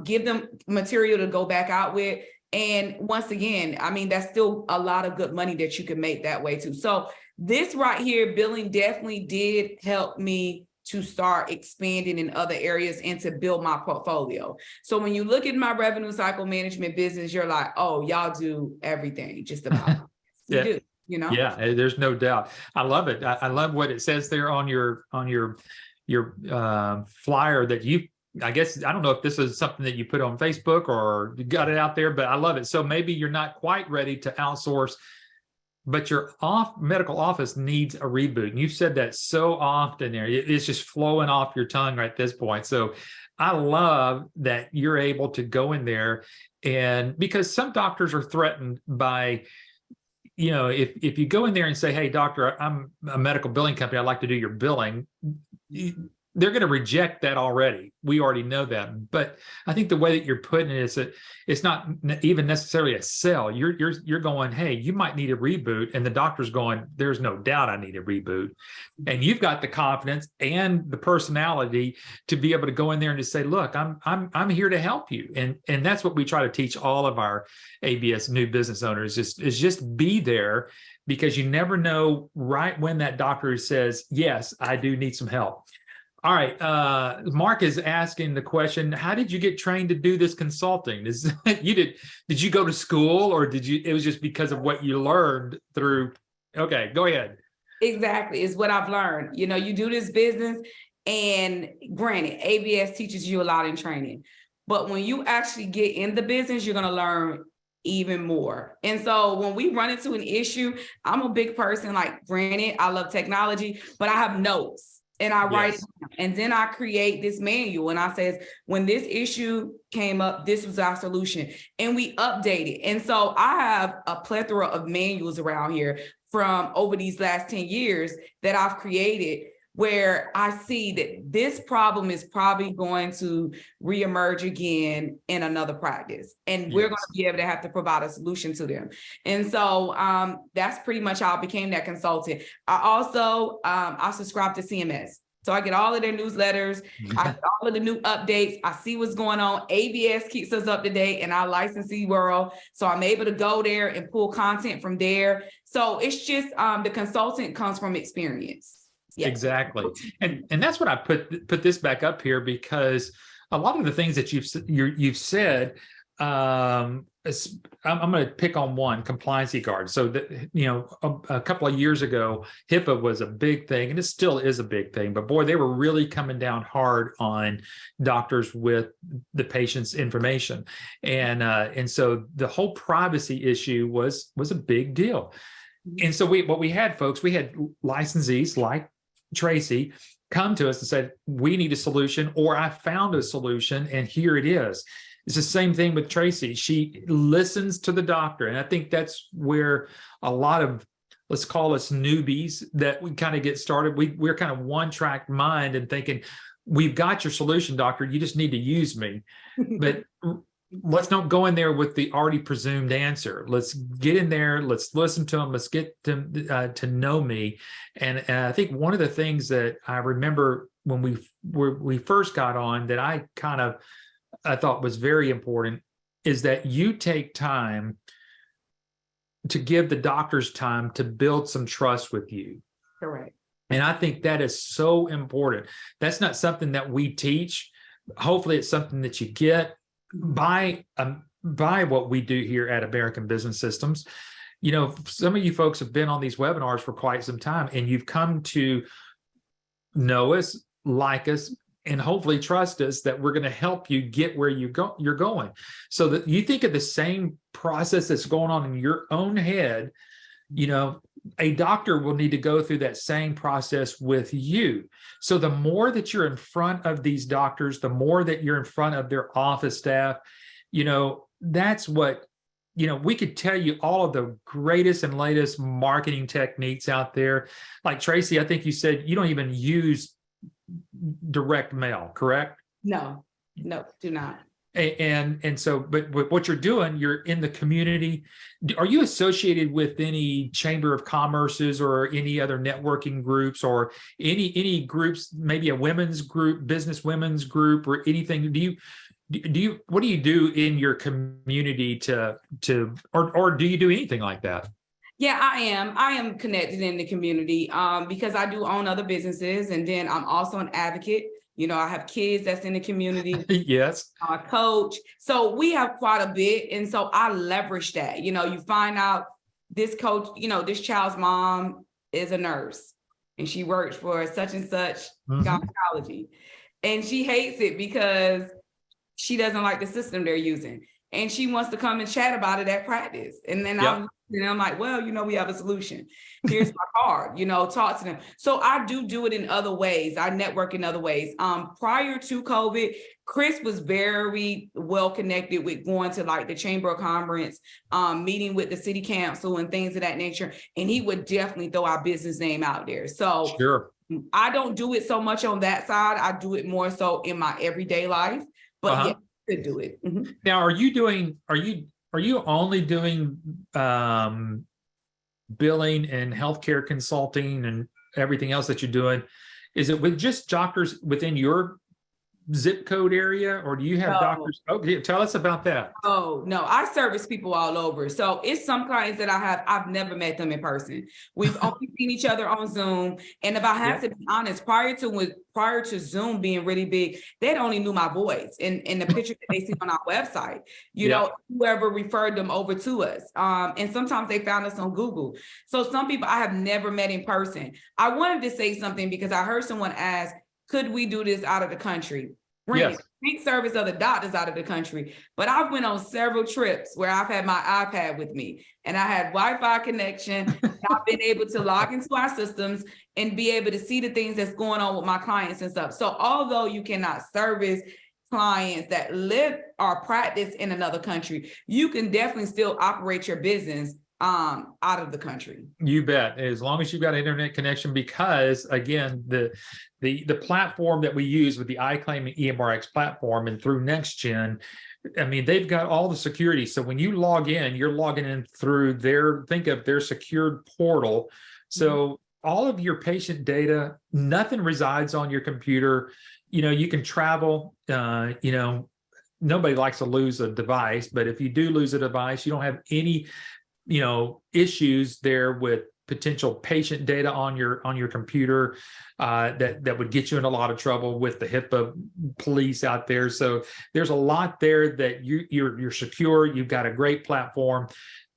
give them material to go back out with. And once again, I mean, that's still a lot of good money that you can make that way too. So this right here, billing definitely did help me to start expanding in other areas and to build my portfolio. So when you look at my revenue cycle management business, you're like, oh, y'all do everything just about. You do, Yeah, there's no doubt. I love it. I love what it says there on your flyer that you, I guess, I don't know if this is something that you put on Facebook or you got it out there, but I love it. So maybe you're not quite ready to outsource, but your medical office needs a reboot. And you've said that so often there. It's just flowing off your tongue right at this point. So I love that you're able to go in there, and because some doctors are threatened by, if you go in there and say, hey, doctor, I'm a medical billing company, I'd like to do your billing, they're going to reject that already. We already know that. But I think the way that you're putting it is that it's not even necessarily a sell. You're going, hey, you might need a reboot, and the doctor's going, there's no doubt I need a reboot. And you've got the confidence and the personality to be able to go in there and to say, look, I'm here to help you. And that's what we try to teach all of our ABS new business owners is just be there, because you never know right when that doctor says, yes, I do need some help. All right. Mark is asking the question, how did you get trained to do this consulting? Did you go to school, or it was just because of what you learned through? Okay, go ahead. Exactly. It's what I've learned. You do this business, and granted, ABS teaches you a lot in training, but when you actually get in the business, you're going to learn even more. And so when we run into an issue, I'm a big person, like granted, I love technology, but I have notes. And I write it down, and then I create this manual, and I says, when this issue came up, this was our solution, and we update it. And so I have a plethora of manuals around here from over these last 10 years that I've created, where I see that this problem is probably going to reemerge again in another practice, and we're going to be able to have to provide a solution to them. And so that's pretty much how I became that consultant. I also I subscribe to CMS. So I get all of their newsletters, I get all of the new updates, I see what's going on. ABS keeps us up to date in our licensee world. So I'm able to go there and pull content from there. So it's just the consultant comes from experience. Yeah. Exactly. And that's what I put this back up here, because a lot of the things that you've said, I'm going to pick on one, compliance guard. So that, a couple of years ago, HIPAA was a big thing, and it still is a big thing, but boy, they were really coming down hard on doctors with the patient's information. And so the whole privacy issue was a big deal. And so what we had, folks, we had licensees like Tracie come to us and said, we need a solution, or I found a solution and here it is. It's the same thing with Tracie. She listens to the doctor. And I think that's where a lot of, let's call us newbies, that we kind of get started. We're kind of one-track mind and thinking, we've got your solution, doctor, you just need to use me. But let's not go in there with the already presumed answer. Let's get in there. Let's listen to them. Let's get them to know me. And I think one of the things that I remember when we first got on that I thought was very important is that you take time to give the doctors time to build some trust with you. Correct. And I think that is so important. That's not something that we teach. Hopefully it's something that you get by what we do here at American Business Systems. you know, some of you folks have been on these webinars for quite some time, and you've come to know us, like us, and hopefully trust us that we're going to help you get where you're going. So that you think of the same process that's going on in your own head, you know, a doctor will need to go through that same process with you. So the more that you're in front of these doctors, the more that you're in front of their office staff, you know, that's what, you know, we could tell you all of the greatest and latest marketing techniques out there. Like Tracie, I think you said you don't even use direct mail, correct? No, do not. And so, but what you're doing, you're in the community. Are you associated with any chamber of commerces or any other networking groups or any groups, maybe a women's group, business women's group, or anything? What do you do in your community or do you do anything like that? Yeah, I am connected in the community because I do own other businesses, and then I'm also an advocate. You know, I have kids that's in the community. Yes. I coach. So we have quite a bit. And so I leverage that. You know, you find out this coach, you know, this child's mom is a nurse and she works for such and such gynecology. And she hates it because she doesn't like the system they're using. And she wants to come and chat about it at practice. And then I'm like, well, you know, we have a solution. Here's my card, you know, talk to them. So I do it in other ways. I network in other ways. Prior to COVID, Chris was very well connected with going to like the Chamber of Commerce, meeting with the city council and things of that nature. And he would definitely throw our business name out there. So sure. I don't do it so much on that side. I do it more so in my everyday life, but yeah, I could do it. Mm-hmm. Now, are you only doing billing and healthcare consulting and everything else that you're doing? Is it with just doctors within your zip code area, or do you have doctors? Okay, tell us about that. Oh, no, I service people all over. So it's some clients that I've never met them in person. We've only seen each other on Zoom. And if I have to be honest, prior to Zoom being really big, they only knew my voice and the picture that they see on our website, you know, whoever referred them over to us. And sometimes they found us on Google. So some people I have never met in person. I wanted to say something because I heard someone ask, could we do this out of the country? Bring service of the doctors out of the country. But I've went on several trips where I've had my iPad with me and I had Wi-Fi connection. I've been able to log into our systems and be able to see the things that's going on with my clients and stuff. So although you cannot service clients that live or practice in another country, you can definitely still operate your business out of the country. You bet, as long as you've got an internet connection, because again, the platform that we use with the iClaim and EMRX platform and through NextGen, I mean, they've got all the security. So when you log in, you're logging in through think of their secured portal. So all of your patient data, nothing resides on your computer. You know, you can travel, you know, nobody likes to lose a device, but if you do lose a device, you don't have any, you know, issues there with potential patient data on your computer that would get you in a lot of trouble with the HIPAA police out there. So there's a lot there that you're secure. You've got a great platform,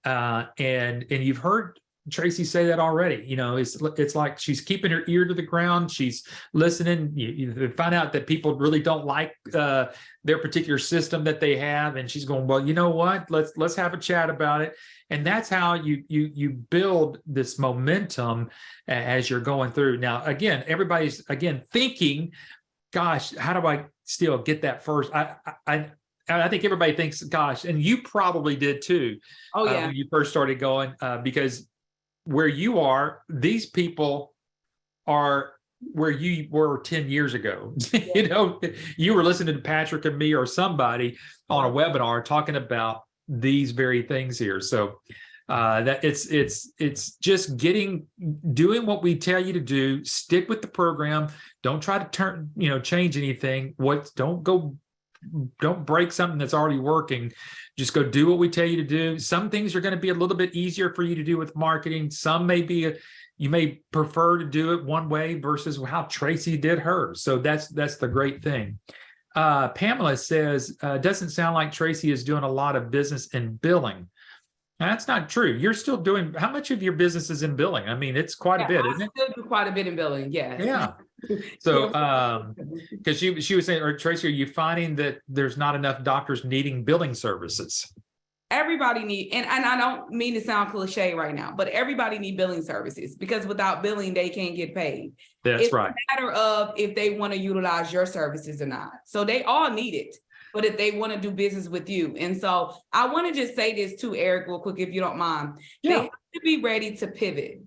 and you've heard Tracie say that already. You know, it's like she's keeping her ear to the ground. She's listening. You find out that people really don't like their particular system that they have, and she's going, well, you know what? Let's have a chat about it. And that's how you build this momentum as you're going through. Now, again, everybody's thinking, gosh, how do I still get that first? I think everybody thinks, gosh, and you probably did too. Oh yeah. When you first started going, because where you are, these people are where you were 10 years ago. You know, you were listening to Patrick and me or somebody on a webinar talking about these very things here. So that it's just doing what we tell you to do. Stick with the program. Don't try to change anything. Don't break something that's already working. Just go do what we tell you to do. Some things are going to be a little bit easier for you to do with marketing. Some may be you may prefer to do it one way versus how Tracie did hers. So that's the great thing. Pamela says, doesn't sound like Tracie is doing a lot of business in billing. That's not true. You're still doing, how much of your business is in billing? I mean, it's quite a bit, isn't it? I still do quite a bit in billing, yes. Yeah. So, because she was saying, or Tracy, are you finding that there's not enough doctors needing billing services? Everybody need, and I don't mean to sound cliche right now, but everybody need billing services, because without billing, they can't get paid. That's right. It's a matter of if they want to utilize your services or not. So they all need it, but if they want to do business with you. And so I want to just say this too, Eric, real quick, if you don't mind. Yeah. They have to be ready to pivot.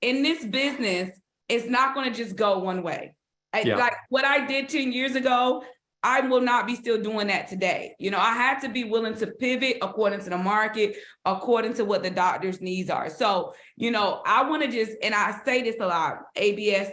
In this business, it's not going to just go one way. Like what I did 10 years ago, I will not be still doing that today. You know, I had to be willing to pivot according to the market, according to what the doctor's needs are. So, you know, I want to just, and I say this a lot, ABS,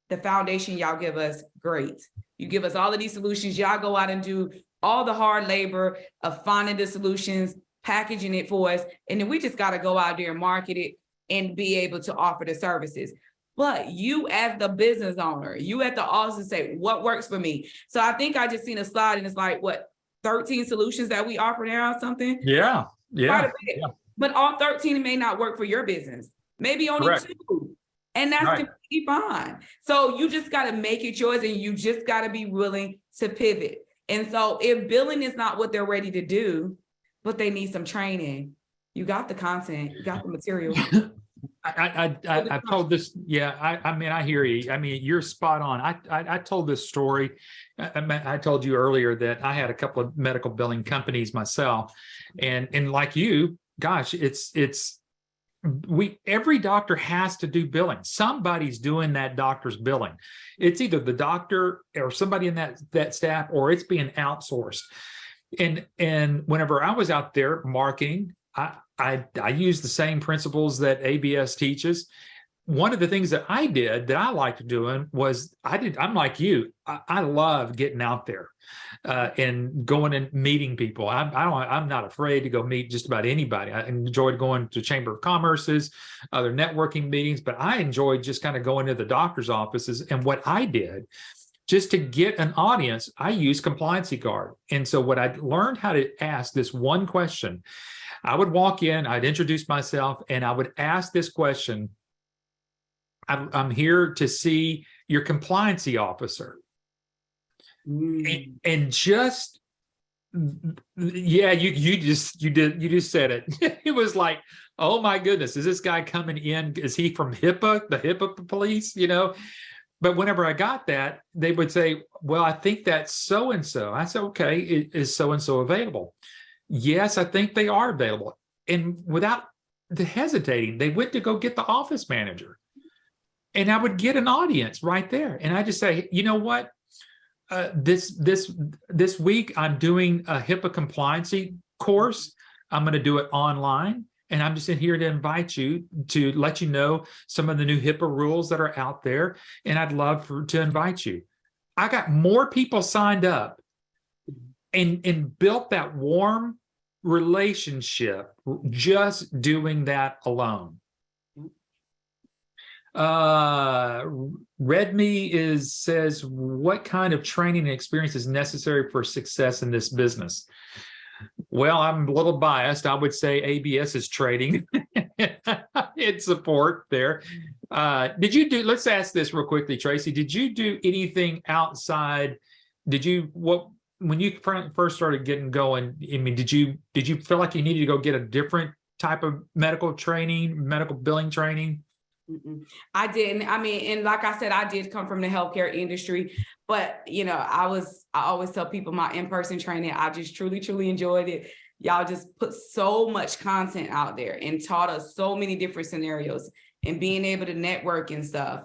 the foundation y'all give us, great. You give us all of these solutions. Y'all go out and do all the hard labor of finding the solutions, packaging it for us. And then we just got to go out there and market it and be able to offer the services. But you as the business owner, you at the office say, what works for me? So I think I just seen a slide and it's like, what, 13 solutions that we offer now or something? Yeah. But all 13 may not work for your business. Maybe only Correct. 2. And that's completely fine. So you just got to make it yours, and you just got to be willing to pivot. And so if billing is not what they're ready to do, but they need some training, you got the content, you got the material. I've told this. Yeah. I mean, I hear you. I mean, you're spot on. I told this story. I told you earlier that I had a couple of medical billing companies myself, and like you, gosh, every doctor has to do billing. Somebody's doing that doctor's billing. It's either the doctor or somebody in that staff, or it's being outsourced. And whenever I was out there marketing, I use the same principles that ABS teaches. One of the things that I did that I liked doing was I'm like you. I love getting out there and going and meeting people. I'm not afraid to go meet just about anybody. I enjoyed going to Chamber of Commerce's, other networking meetings, but I enjoyed just kind of going to the doctor's offices. And what I did, just to get an audience, I used Compliancy Guard. And so what I learned how to ask this one question, I would walk in, I'd introduce myself, and I would ask this question. I'm here to see your compliancy officer. And just, yeah, you just said it. It was like, oh my goodness, is this guy coming in? Is he from HIPAA, the HIPAA police, you know? But whenever I got that, they would say, well, I think that's so-and-so. I said, okay, is so-and-so available? Yes, I think they are available. And without hesitating, they went to go get the office manager. And I would get an audience right there. And I just say, you know what? This week, I'm doing a HIPAA compliancy course. I'm going to do it online. And I'm just in here to invite you, to let you know some of the new HIPAA rules that are out there. And I'd love to invite you. I got more people signed up and built that warm relationship just doing that alone. Redme says, what kind of training and experience is necessary for success in this business? Well, I'm a little biased. I would say ABS is training in support there. Let's ask this real quickly, Tracie, did you do anything outside? When you first started getting going, I mean, did you feel like you needed to go get a different type of medical billing training? I didn't. I mean, and like I said, I did come from the healthcare industry, but you know, I always tell people my in-person training, I just truly enjoyed it. Y'all just put so much content out there and taught us so many different scenarios and being able to network and stuff.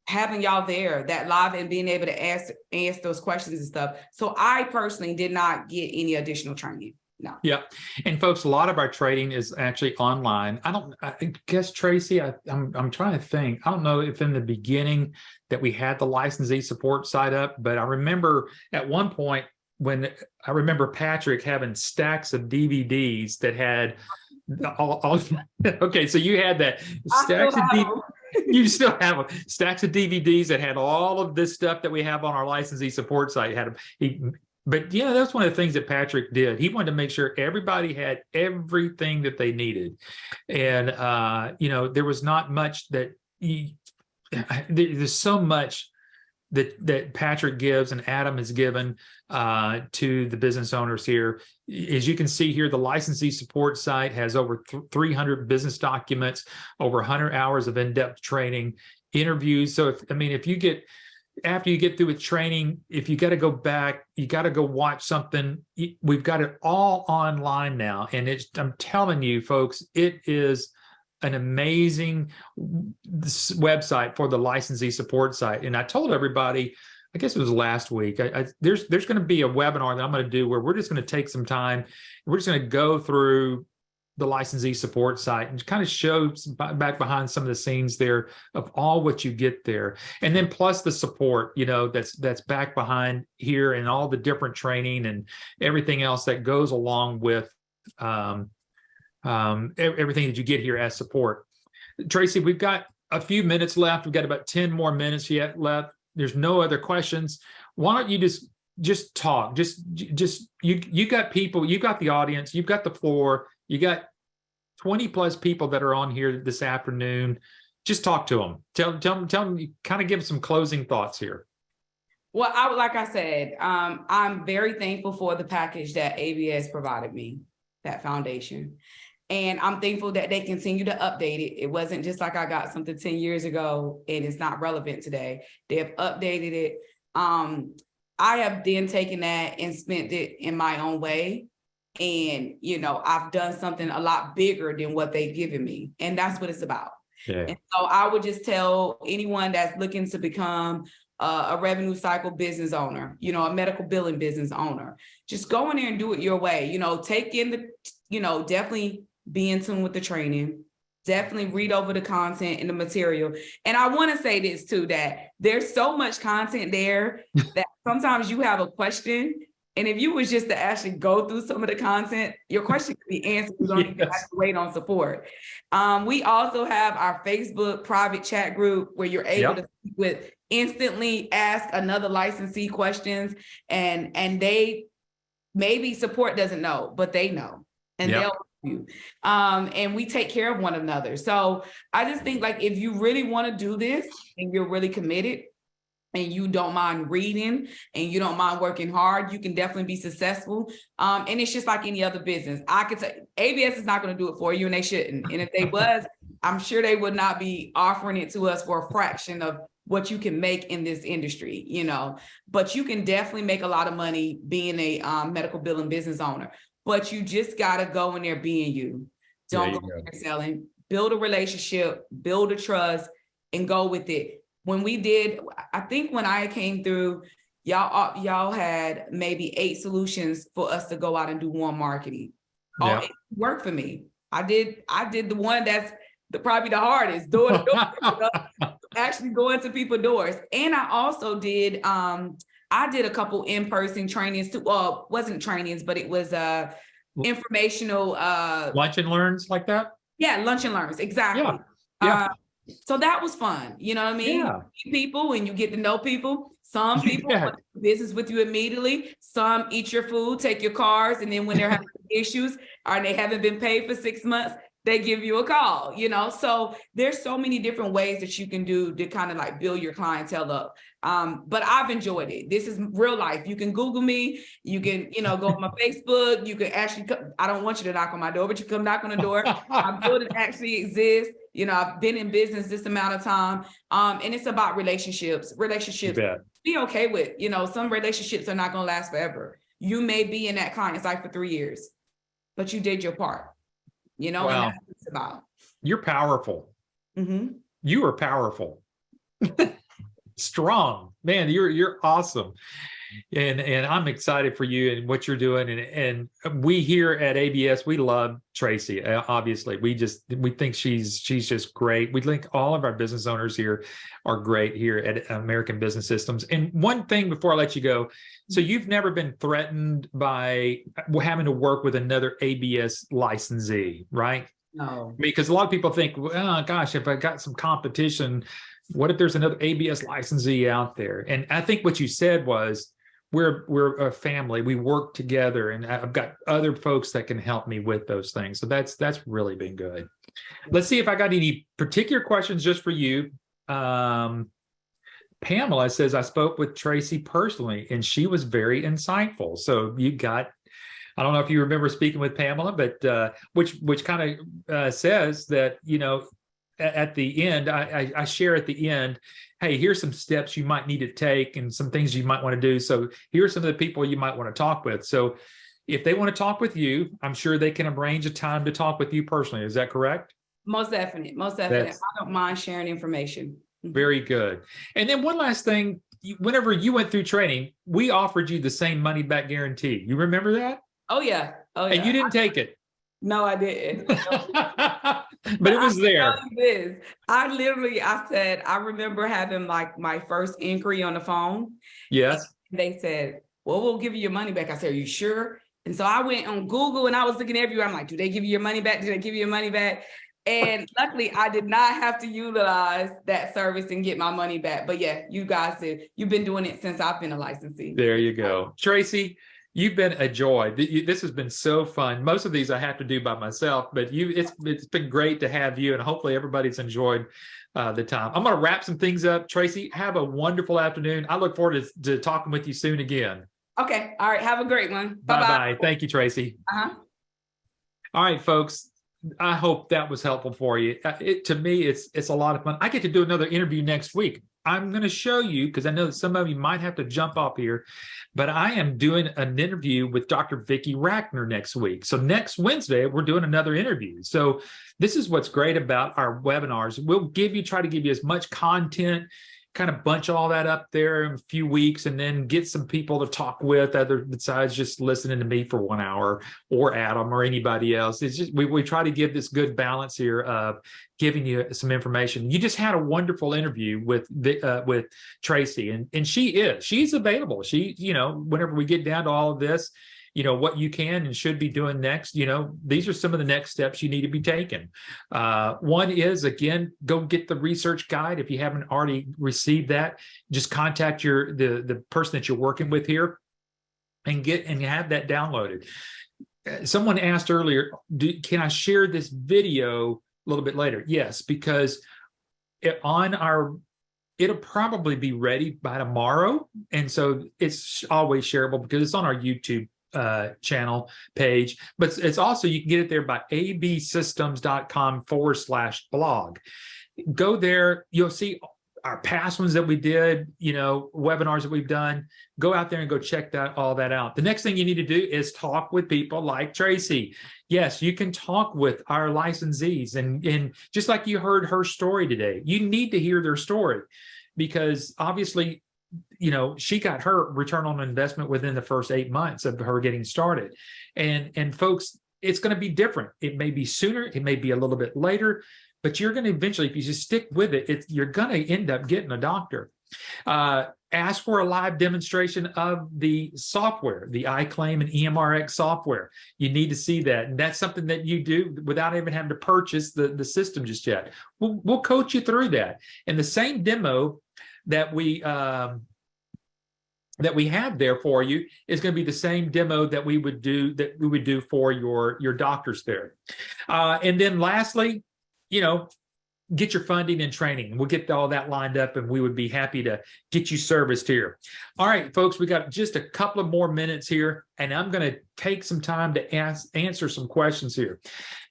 Having y'all there that live and being able to ask those questions and stuff. So I personally did not get any additional training. No. Yeah. And folks, a lot of our training is actually online. I guess, Tracie, I'm trying to think. I don't know if in the beginning that we had the licensee support side up, but I remember at one point I remember Patrick having stacks of DVDs that had all okay, so you had that stacks of DVDs. You still have stacks of DVDs that had all of this stuff that we have on our licensee support site. But yeah, that's one of the things that Patrick did. He wanted to make sure everybody had everything that they needed. And, there was not much that there's so much that Patrick gives and Adam has given to the business owners here. As you can see here, the licensee support site has over 300 business documents, over 100 hours of in-depth training, interviews. So if you get, after you get through with training, if you got to go back, you got to go watch something. We've got it all online now. And I'm telling you, folks, it is an amazing website for the licensee support site. And I told everybody, I guess it was last week, there's going to be a webinar that I'm going to do where we're just going to take some time. We're just going to go through the licensee support site and kind of show back behind some of the scenes there of all what you get there. And then plus the support, that's back behind here, and all the different training and everything else that goes along with everything that you get here as support. Tracie, we've got a few minutes left. We've got about 10 more minutes yet left. There's no other questions. Why don't you just talk? You got people, you got the audience, you've got the floor, you got 20 plus people that are on here this afternoon. Just talk to them. Tell them, kind of give some closing thoughts here. Well, like I said, I'm very thankful for the package that ABS provided me, that foundation. And I'm thankful that they continue to update it. It wasn't just like I got something 10 years ago and it's not relevant today. They have updated it. I have then taken that and spent it in my own way. And, I've done something a lot bigger than what they've given me. And that's what it's about. Yeah. And so I would just tell anyone that's looking to become a revenue cycle business owner, a medical billing business owner, just go in there and do it your way. Take in definitely be in tune with the training, definitely read over the content and the material. And I want to say this too, that there's so much content there that sometimes you have a question. And if you was just to actually go through some of the content, your question could be answered. You don't even have to wait on support. We also have our Facebook private chat group where you're able to speak with, instantly ask another licensee questions, and they, maybe support doesn't know, but they know, and they'll you. And we take care of one another. So I just think, like, if you really want to do this and you're really committed and you don't mind reading and you don't mind working hard, you can definitely be successful. And it's just like any other business. I could say ABS is not going to do it for you, and they shouldn't. And if they was, I'm sure they would not be offering it to us for a fraction of what you can make in this industry, but you can definitely make a lot of money being a medical billing business owner. But you just got to go in there being you. Don't go in there selling. Build a relationship, build a trust, and go with it. When we did, I think when I came through, y'all had maybe 8 solutions for us to go out and do warm marketing. Yeah. It worked for me. I did the one that's probably the hardest, door to door, actually going to people's doors. And I also did, I did a couple in-person trainings too. Well, wasn't trainings, but it was informational. Lunch and learns like that? Yeah, lunch and learns, exactly. Yeah. So that was fun. You know what I mean? Yeah. You meet people and you get to know people. Some people want to do business with you immediately. Some eat your food, take your cars, and then when they're having issues or they haven't been paid for 6 months, they give you a call, So there's so many different ways that you can do to kind of like build your clientele up. But I've enjoyed it. This is real life. You can Google me. You can, go on my Facebook. You can actually, I don't want you to knock on my door, but you come knock on the door. I build it actually exists. I've been in business this amount of time. And it's about relationships. Be okay with, some relationships are not going to last forever. You may be in that client site for 3 years, but you did your part. And that's what it's about. You're powerful. Mm-hmm. You are powerful. Strong, man. You're awesome. And I'm excited for you and what you're doing. And we here at ABS, we love Tracie. Obviously, we think she's just great. We think all of our business owners here are great here at American Business Systems. And one thing before I let you go, so you've never been threatened by having to work with another ABS licensee, right? No. Because a lot of people think, oh gosh, if I got some competition, what if there's another ABS licensee out there? And I think what you said was, we're a family. We work together, and I've got other folks that can help me with those things. So that's really been good. Let's see if I got any particular questions just for you. Pamela says, I spoke with Tracie personally, and she was very insightful. So you got, I don't know if you remember speaking with Pamela, but which kind of says that, you know, at the end, I share at the end, hey, here's some steps you might need to take and some things you might want to do. So here's some of the people you might want to talk with. So if they want to talk with you, I'm sure they can arrange a time to talk with you personally. Is that correct? Most definitely. Most definitely. I don't mind sharing information. Very good. And then one last thing, whenever you went through training, we offered you the same money back guarantee. You remember that? Oh, yeah. Oh, yeah. And you didn't take it. No, I didn't. But it was there. I said, I remember having my first inquiry on the phone. Yes. They said, well, we'll give you your money back. I said, are you sure? And so I went on Google and I was looking everywhere. I'm like, do they give you your money back? Do they give you your money back? And luckily, I did not have to utilize that service and get my money back. But yeah, you guys did. You've been doing it since I've been a licensee. There you go. Tracie, you've been a joy. This has been so fun. Most of these I have to do by myself, but it's been great to have you, and hopefully everybody's enjoyed the time. I'm going to wrap some things up. Tracie, have a wonderful afternoon. I look forward to talking with you soon again. Okay. All right. Have a great one. Bye-bye. Thank you, Tracie. Uh-huh. All right, folks. I hope that was helpful for you. To me, it's a lot of fun. I get to do another interview next week. I'm going to show you, because I know that some of you might have to jump off here, but I am doing an interview with Dr. Vicki Rackner next week. So next Wednesday, we're doing another interview. So this is what's great about our webinars. We'll try to give you as much content, kind of bunch all that up there in a few weeks, and then get some people to talk with besides just listening to me for 1 hour, or Adam or anybody else. It's just we try to give this good balance here of giving you some information. You just had a wonderful interview with Tracie, and she's available. She, you know, whenever we get down to all of this, you know, what you can and should be doing next, you know, these are some of the next steps you need to be taking. One is, again, go get the research guide. If you haven't already received that, just contact the person that you're working with here and have that downloaded. Someone asked earlier, can I share this video a little bit later? Yes, because it'll probably be ready by tomorrow. And so it's always shareable because it's on our YouTube channel page, but it's also, you can get it there by absystems.com/blog. Go there, you'll see our past ones that we did, you know, webinars that we've done. Go out there and go check all that out. The next thing you need to do is talk with people like Tracie. Yes, you can talk with our licensees, and just like you heard her story today, you need to hear their story, because obviously, you know, she got her return on investment within the first 8 months of her getting started. And folks, it's going to be different. It may be sooner, it may be a little bit later, but you're going to eventually, if you just stick with it, you're going to end up getting a doctor. Ask for a live demonstration of the software, the iClaim and EMRX software. You need to see that. And that's something that you do without even having to purchase the system just yet. We'll coach you through that. And the same demo that we have there for you is going to be the same demo that we would do for your doctors there. And then lastly, you know, get your funding and training. We'll get all that lined up, and we would be happy to get you serviced here. All right, folks, we got just a couple of more minutes here, and I'm going to take some time to answer some questions here.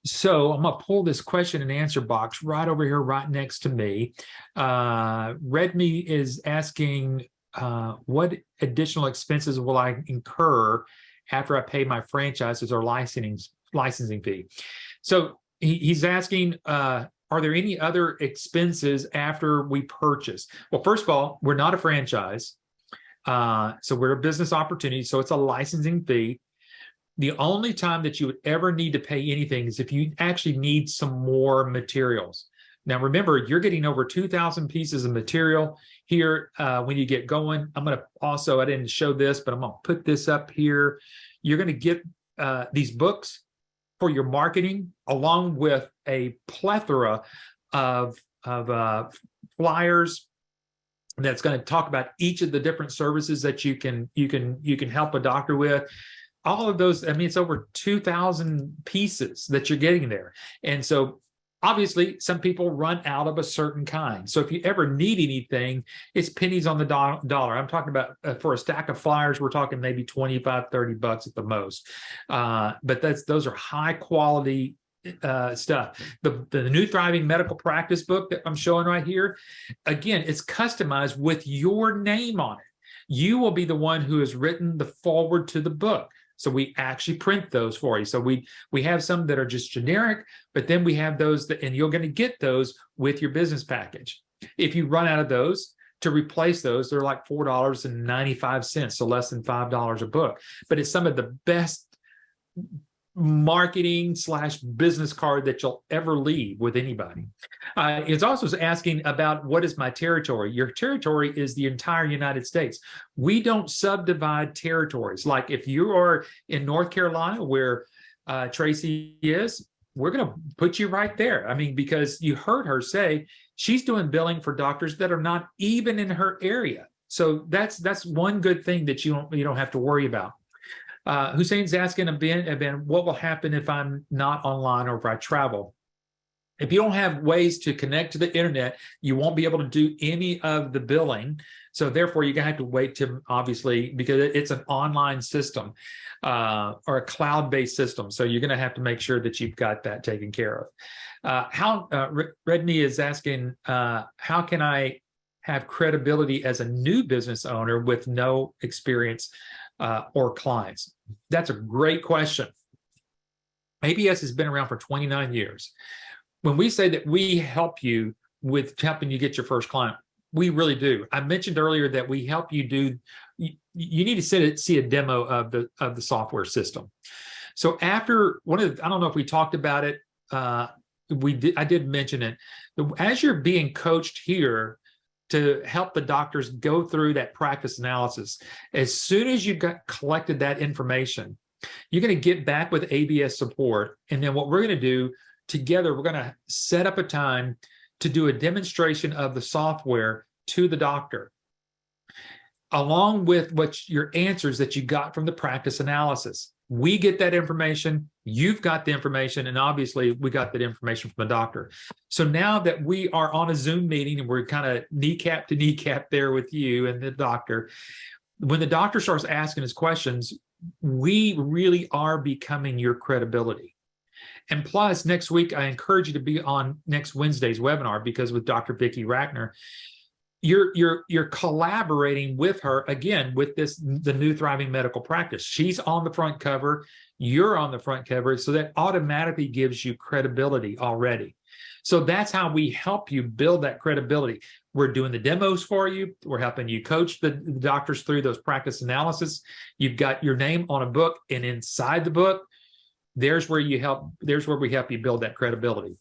So I'm going to pull this question and answer box right over here, right next to me. Redme is asking, what additional expenses will I incur after I pay my franchises or licensing fee? So he's asking, are there any other expenses after we purchase? Well, first of all, we're not a franchise. So we're a business opportunity. So it's a licensing fee. The only time that you would ever need to pay anything is if you actually need some more materials. Now, remember, you're getting over 2,000 pieces of material here when you get going. I'm going to also, I didn't show this, but I'm going to put this up here. You're going to get these books for your marketing, along with a plethora of flyers, that's going to talk about each of the different services that you can help a doctor with. All of those, I mean, it's over 2,000 pieces that you're getting there. And so obviously some people run out of a certain kind. So if you ever need anything, it's pennies on the dollar. I'm talking about for a stack of flyers, we're talking maybe 25, 30 bucks at the most. But those are high quality stuff. The New Thriving Medical Practice book that I'm showing right here, again, it's customized with your name on it. You will be the one who has written the foreword to the book. So we actually print those for you. So we have some that are just generic, but then we have those that, and you're going to get those with your business package. If you run out of those, to replace those, they're like $4.95, so less than $5 a book. But it's some of the best marketing / business card that you'll ever leave with anybody. It's also asking about what is my territory. Your territory is the entire United States. We don't subdivide territories. Like if you are in North Carolina where Tracie is, we're going to put you right there. I mean, because you heard her say she's doing billing for doctors that are not even in her area. So that's one good thing that you don't have to worry about. Hussein's asking Ben, what will happen if I'm not online or if I travel? If you don't have ways to connect to the internet, you won't be able to do any of the billing. So therefore, you're going to have to wait to, obviously, because it's an online system or a cloud-based system. So you're going to have to make sure that you've got that taken care of. Redney is asking, how can I have credibility as a new business owner with no experience or clients? That's a great question. ABS has been around for 29 years. When we say that we help you with helping you get your first client, we really do. I mentioned earlier that we help you do, you need to see a demo of the software system. So after I don't know if we talked about it, I did mention it. As you're being coached here to help the doctors go through that practice analysis, as soon as you've collected that information, you're going to get back with ABS support. And then what we're going to do together, we're going to set up a time to do a demonstration of the software to the doctor, along with your answers that you got from the practice analysis. We get that information, you've got the information, and obviously we got that information from the doctor. So now that we are on a Zoom meeting and we're kind of kneecap to kneecap there with you and the doctor, when the doctor starts asking us questions, we really are becoming your credibility. And plus, next week, I encourage you to be on next Wednesday's webinar, because with Dr. Vicki Rackner, you're collaborating with her again with the New Thriving Medical Practice. She's on the front cover, you're on the front cover, so that automatically gives you credibility already. So that's how we help you build that credibility. We're doing the demos for you. We're helping you coach the doctors through those practice analysis. You've got your name on a book, and inside the book, there's where we help you build that credibility.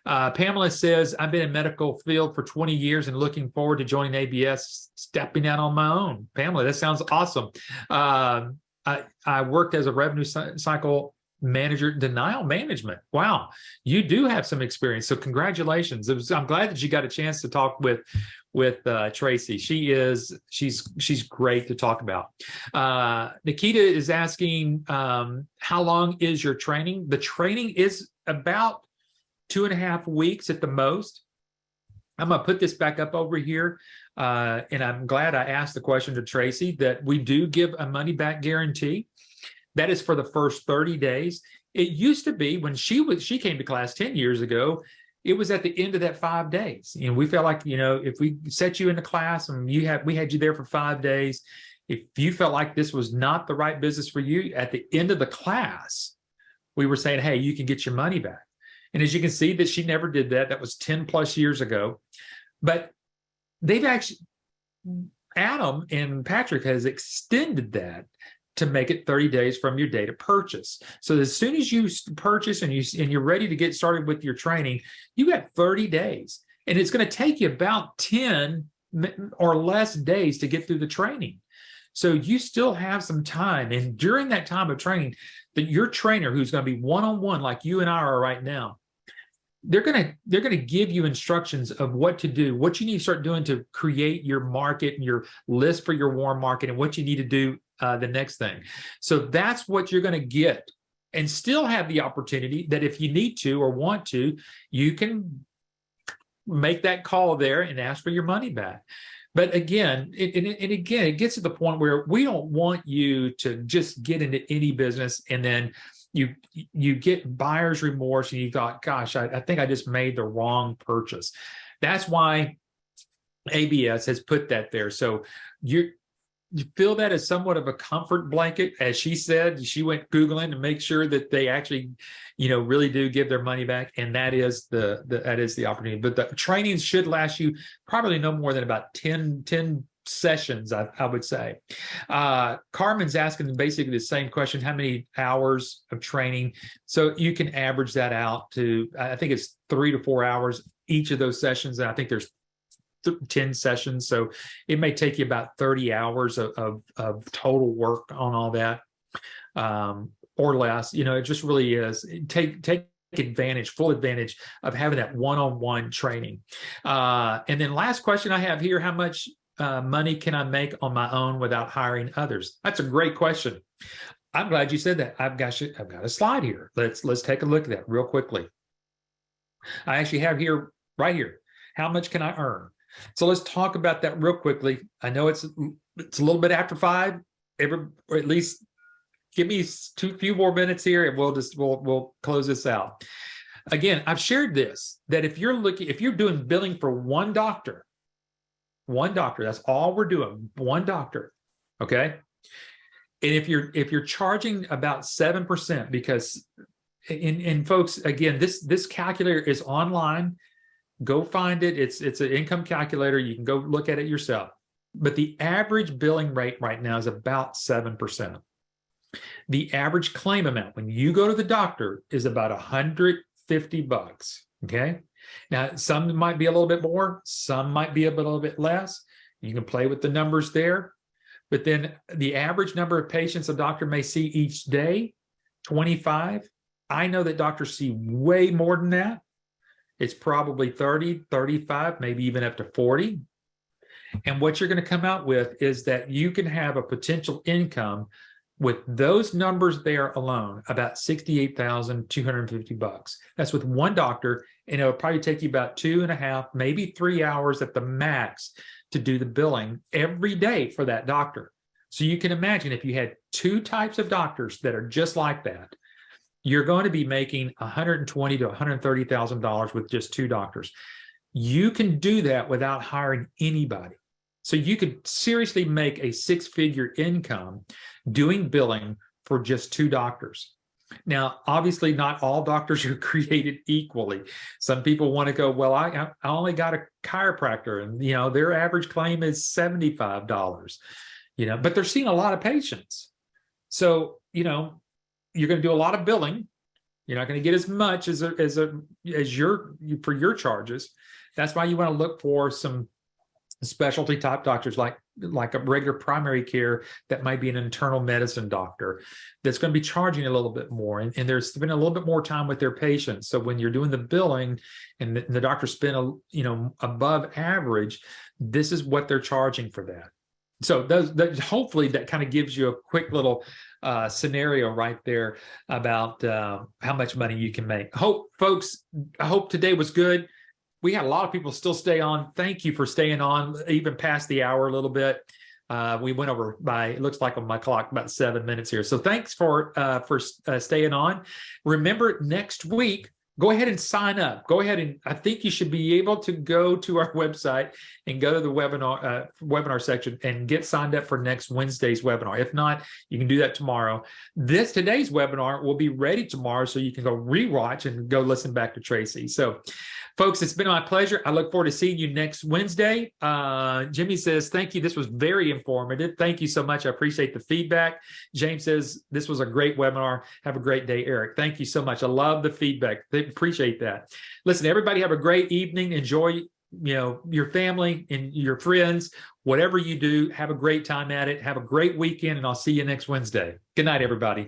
Pamela says, I've been in medical field for 20 years and looking forward to joining ABS, stepping out on my own. Pamela, that sounds awesome. I worked as a revenue cycle manager, denial management. Wow, you do have some experience. So congratulations. I'm glad that you got a chance to talk with Tracie. She's great to talk about. Nikita is asking, how long is your training? The training is about 2.5 weeks at the most. I'm going to put this back up over here. And I'm glad I asked the question to Tracie, that we do give a money back guarantee. That is for the first 30 days. It used to be when she came to class 10 years ago, it was at the end of that 5 days. And we felt like, if we set you into class and we had you there for 5 days, if you felt like this was not the right business for you, at the end of the class, we were saying, hey, you can get your money back. And as you can see, that she never did that. That was 10 plus years ago. But they've actually, Adam and Patrick has extended that to make it 30 days from your date of purchase. So as soon as you purchase and you're ready to get started with your training, you got 30 days. And it's going to take you about 10 or less days to get through the training. So you still have some time. And during that time of training, your trainer, who's going to be one-on-one like you and I are right now, they're gonna give you instructions of what to do, what you need to start doing to create your market and your list for your warm market, and what you need to do the next thing. So that's what you're going to get, and still have the opportunity that if you need to or want to, you can make that call there and ask for your money back. But again, it gets to the point where we don't want you to just get into any business and then you get buyer's remorse and you thought, gosh, I think I just made the wrong purchase. That's why ABS has put that there. So you feel that as somewhat of a comfort blanket. As she said, she went Googling to make sure that they actually, really do give their money back. And that is the opportunity. But the trainings should last you probably no more than about 10 sessions, I would say. Carmen's asking basically the same question: how many hours of training? So you can average that out to, I think it's 3 to 4 hours each of those sessions. And I think there's 10 sessions. So it may take you about 30 hours of total work on all that, or less. It just really is. Take full advantage of having that one-on-one training. And then last question I have here: how much money can I make on my own without hiring others? That's a great question. I'm glad you said that. I've got a slide here. Let's take a look at that real quickly. I actually have right here, how much can I earn? So let's talk about that real quickly. I know it's a little bit after 5, or at least give me few more minutes here, and we'll close this out. Again, I've shared this, that if you're doing billing for one doctor, that's all we're doing, one doctor, okay? And if you're charging about 7%, because and folks, again, this calculator is online. Go find it. It's an income calculator. You can go look at it yourself. But the average billing rate right now is about 7%. The average claim amount when you go to the doctor is about $150. Okay. Now, some might be a little bit more, some might be a little bit less. You can play with the numbers there. But then the average number of patients a doctor may see each day, 25. I know that doctors see way more than that. It's probably 30, 35, maybe even up to 40. And what you're going to come out with is that you can have a potential income with those numbers there alone, about $68,250. That's with one doctor, and it'll probably take you about 2.5, maybe 3 hours at the max to do the billing every day for that doctor. So you can imagine if you had 2 types of doctors that are just like that, you're going to be making $120,000 to $130,000 with just 2 doctors. You can do that without hiring anybody. So you could seriously make a 6-figure income doing billing for just 2 doctors. Now, obviously, not all doctors are created equally. Some people want to go, well, I only got a chiropractor, and their average claim is $75. But they're seeing a lot of patients. So you're going to do a lot of billing. You're not going to get as much as for your charges. That's why you want to look for some specialty type doctors like a regular primary care that might be an internal medicine doctor that's going to be charging a little bit more, and they're spending a little bit more time with their patients. So when you're doing the billing and the doctor spend above average, this is what they're charging for that. So hopefully that kind of gives you a quick little scenario right there about how much money you can make. Folks, I hope today was good. We had a lot of people still stay on. Thank you for staying on, even past the hour a little bit. We went over by, it looks like on my clock, about 7 minutes here. So thanks for staying on. Remember, next week, go ahead and sign up. Go ahead and, I think you should be able to go to our website and go to the webinar section and get signed up for next Wednesday's webinar. If not, you can do that tomorrow. Today's webinar will be ready tomorrow, so you can go rewatch and go listen back to Tracie. So folks, it's been my pleasure. I look forward to seeing you next Wednesday. Jimmy says, thank you. This was very informative. Thank you so much. I appreciate the feedback. James says, this was a great webinar. Have a great day, Eric. Thank you so much. I love the feedback. Appreciate that. Listen, everybody have a great evening. Enjoy, your family and your friends. Whatever you do, have a great time at it. Have a great weekend, and I'll see you next Wednesday. Good night, everybody.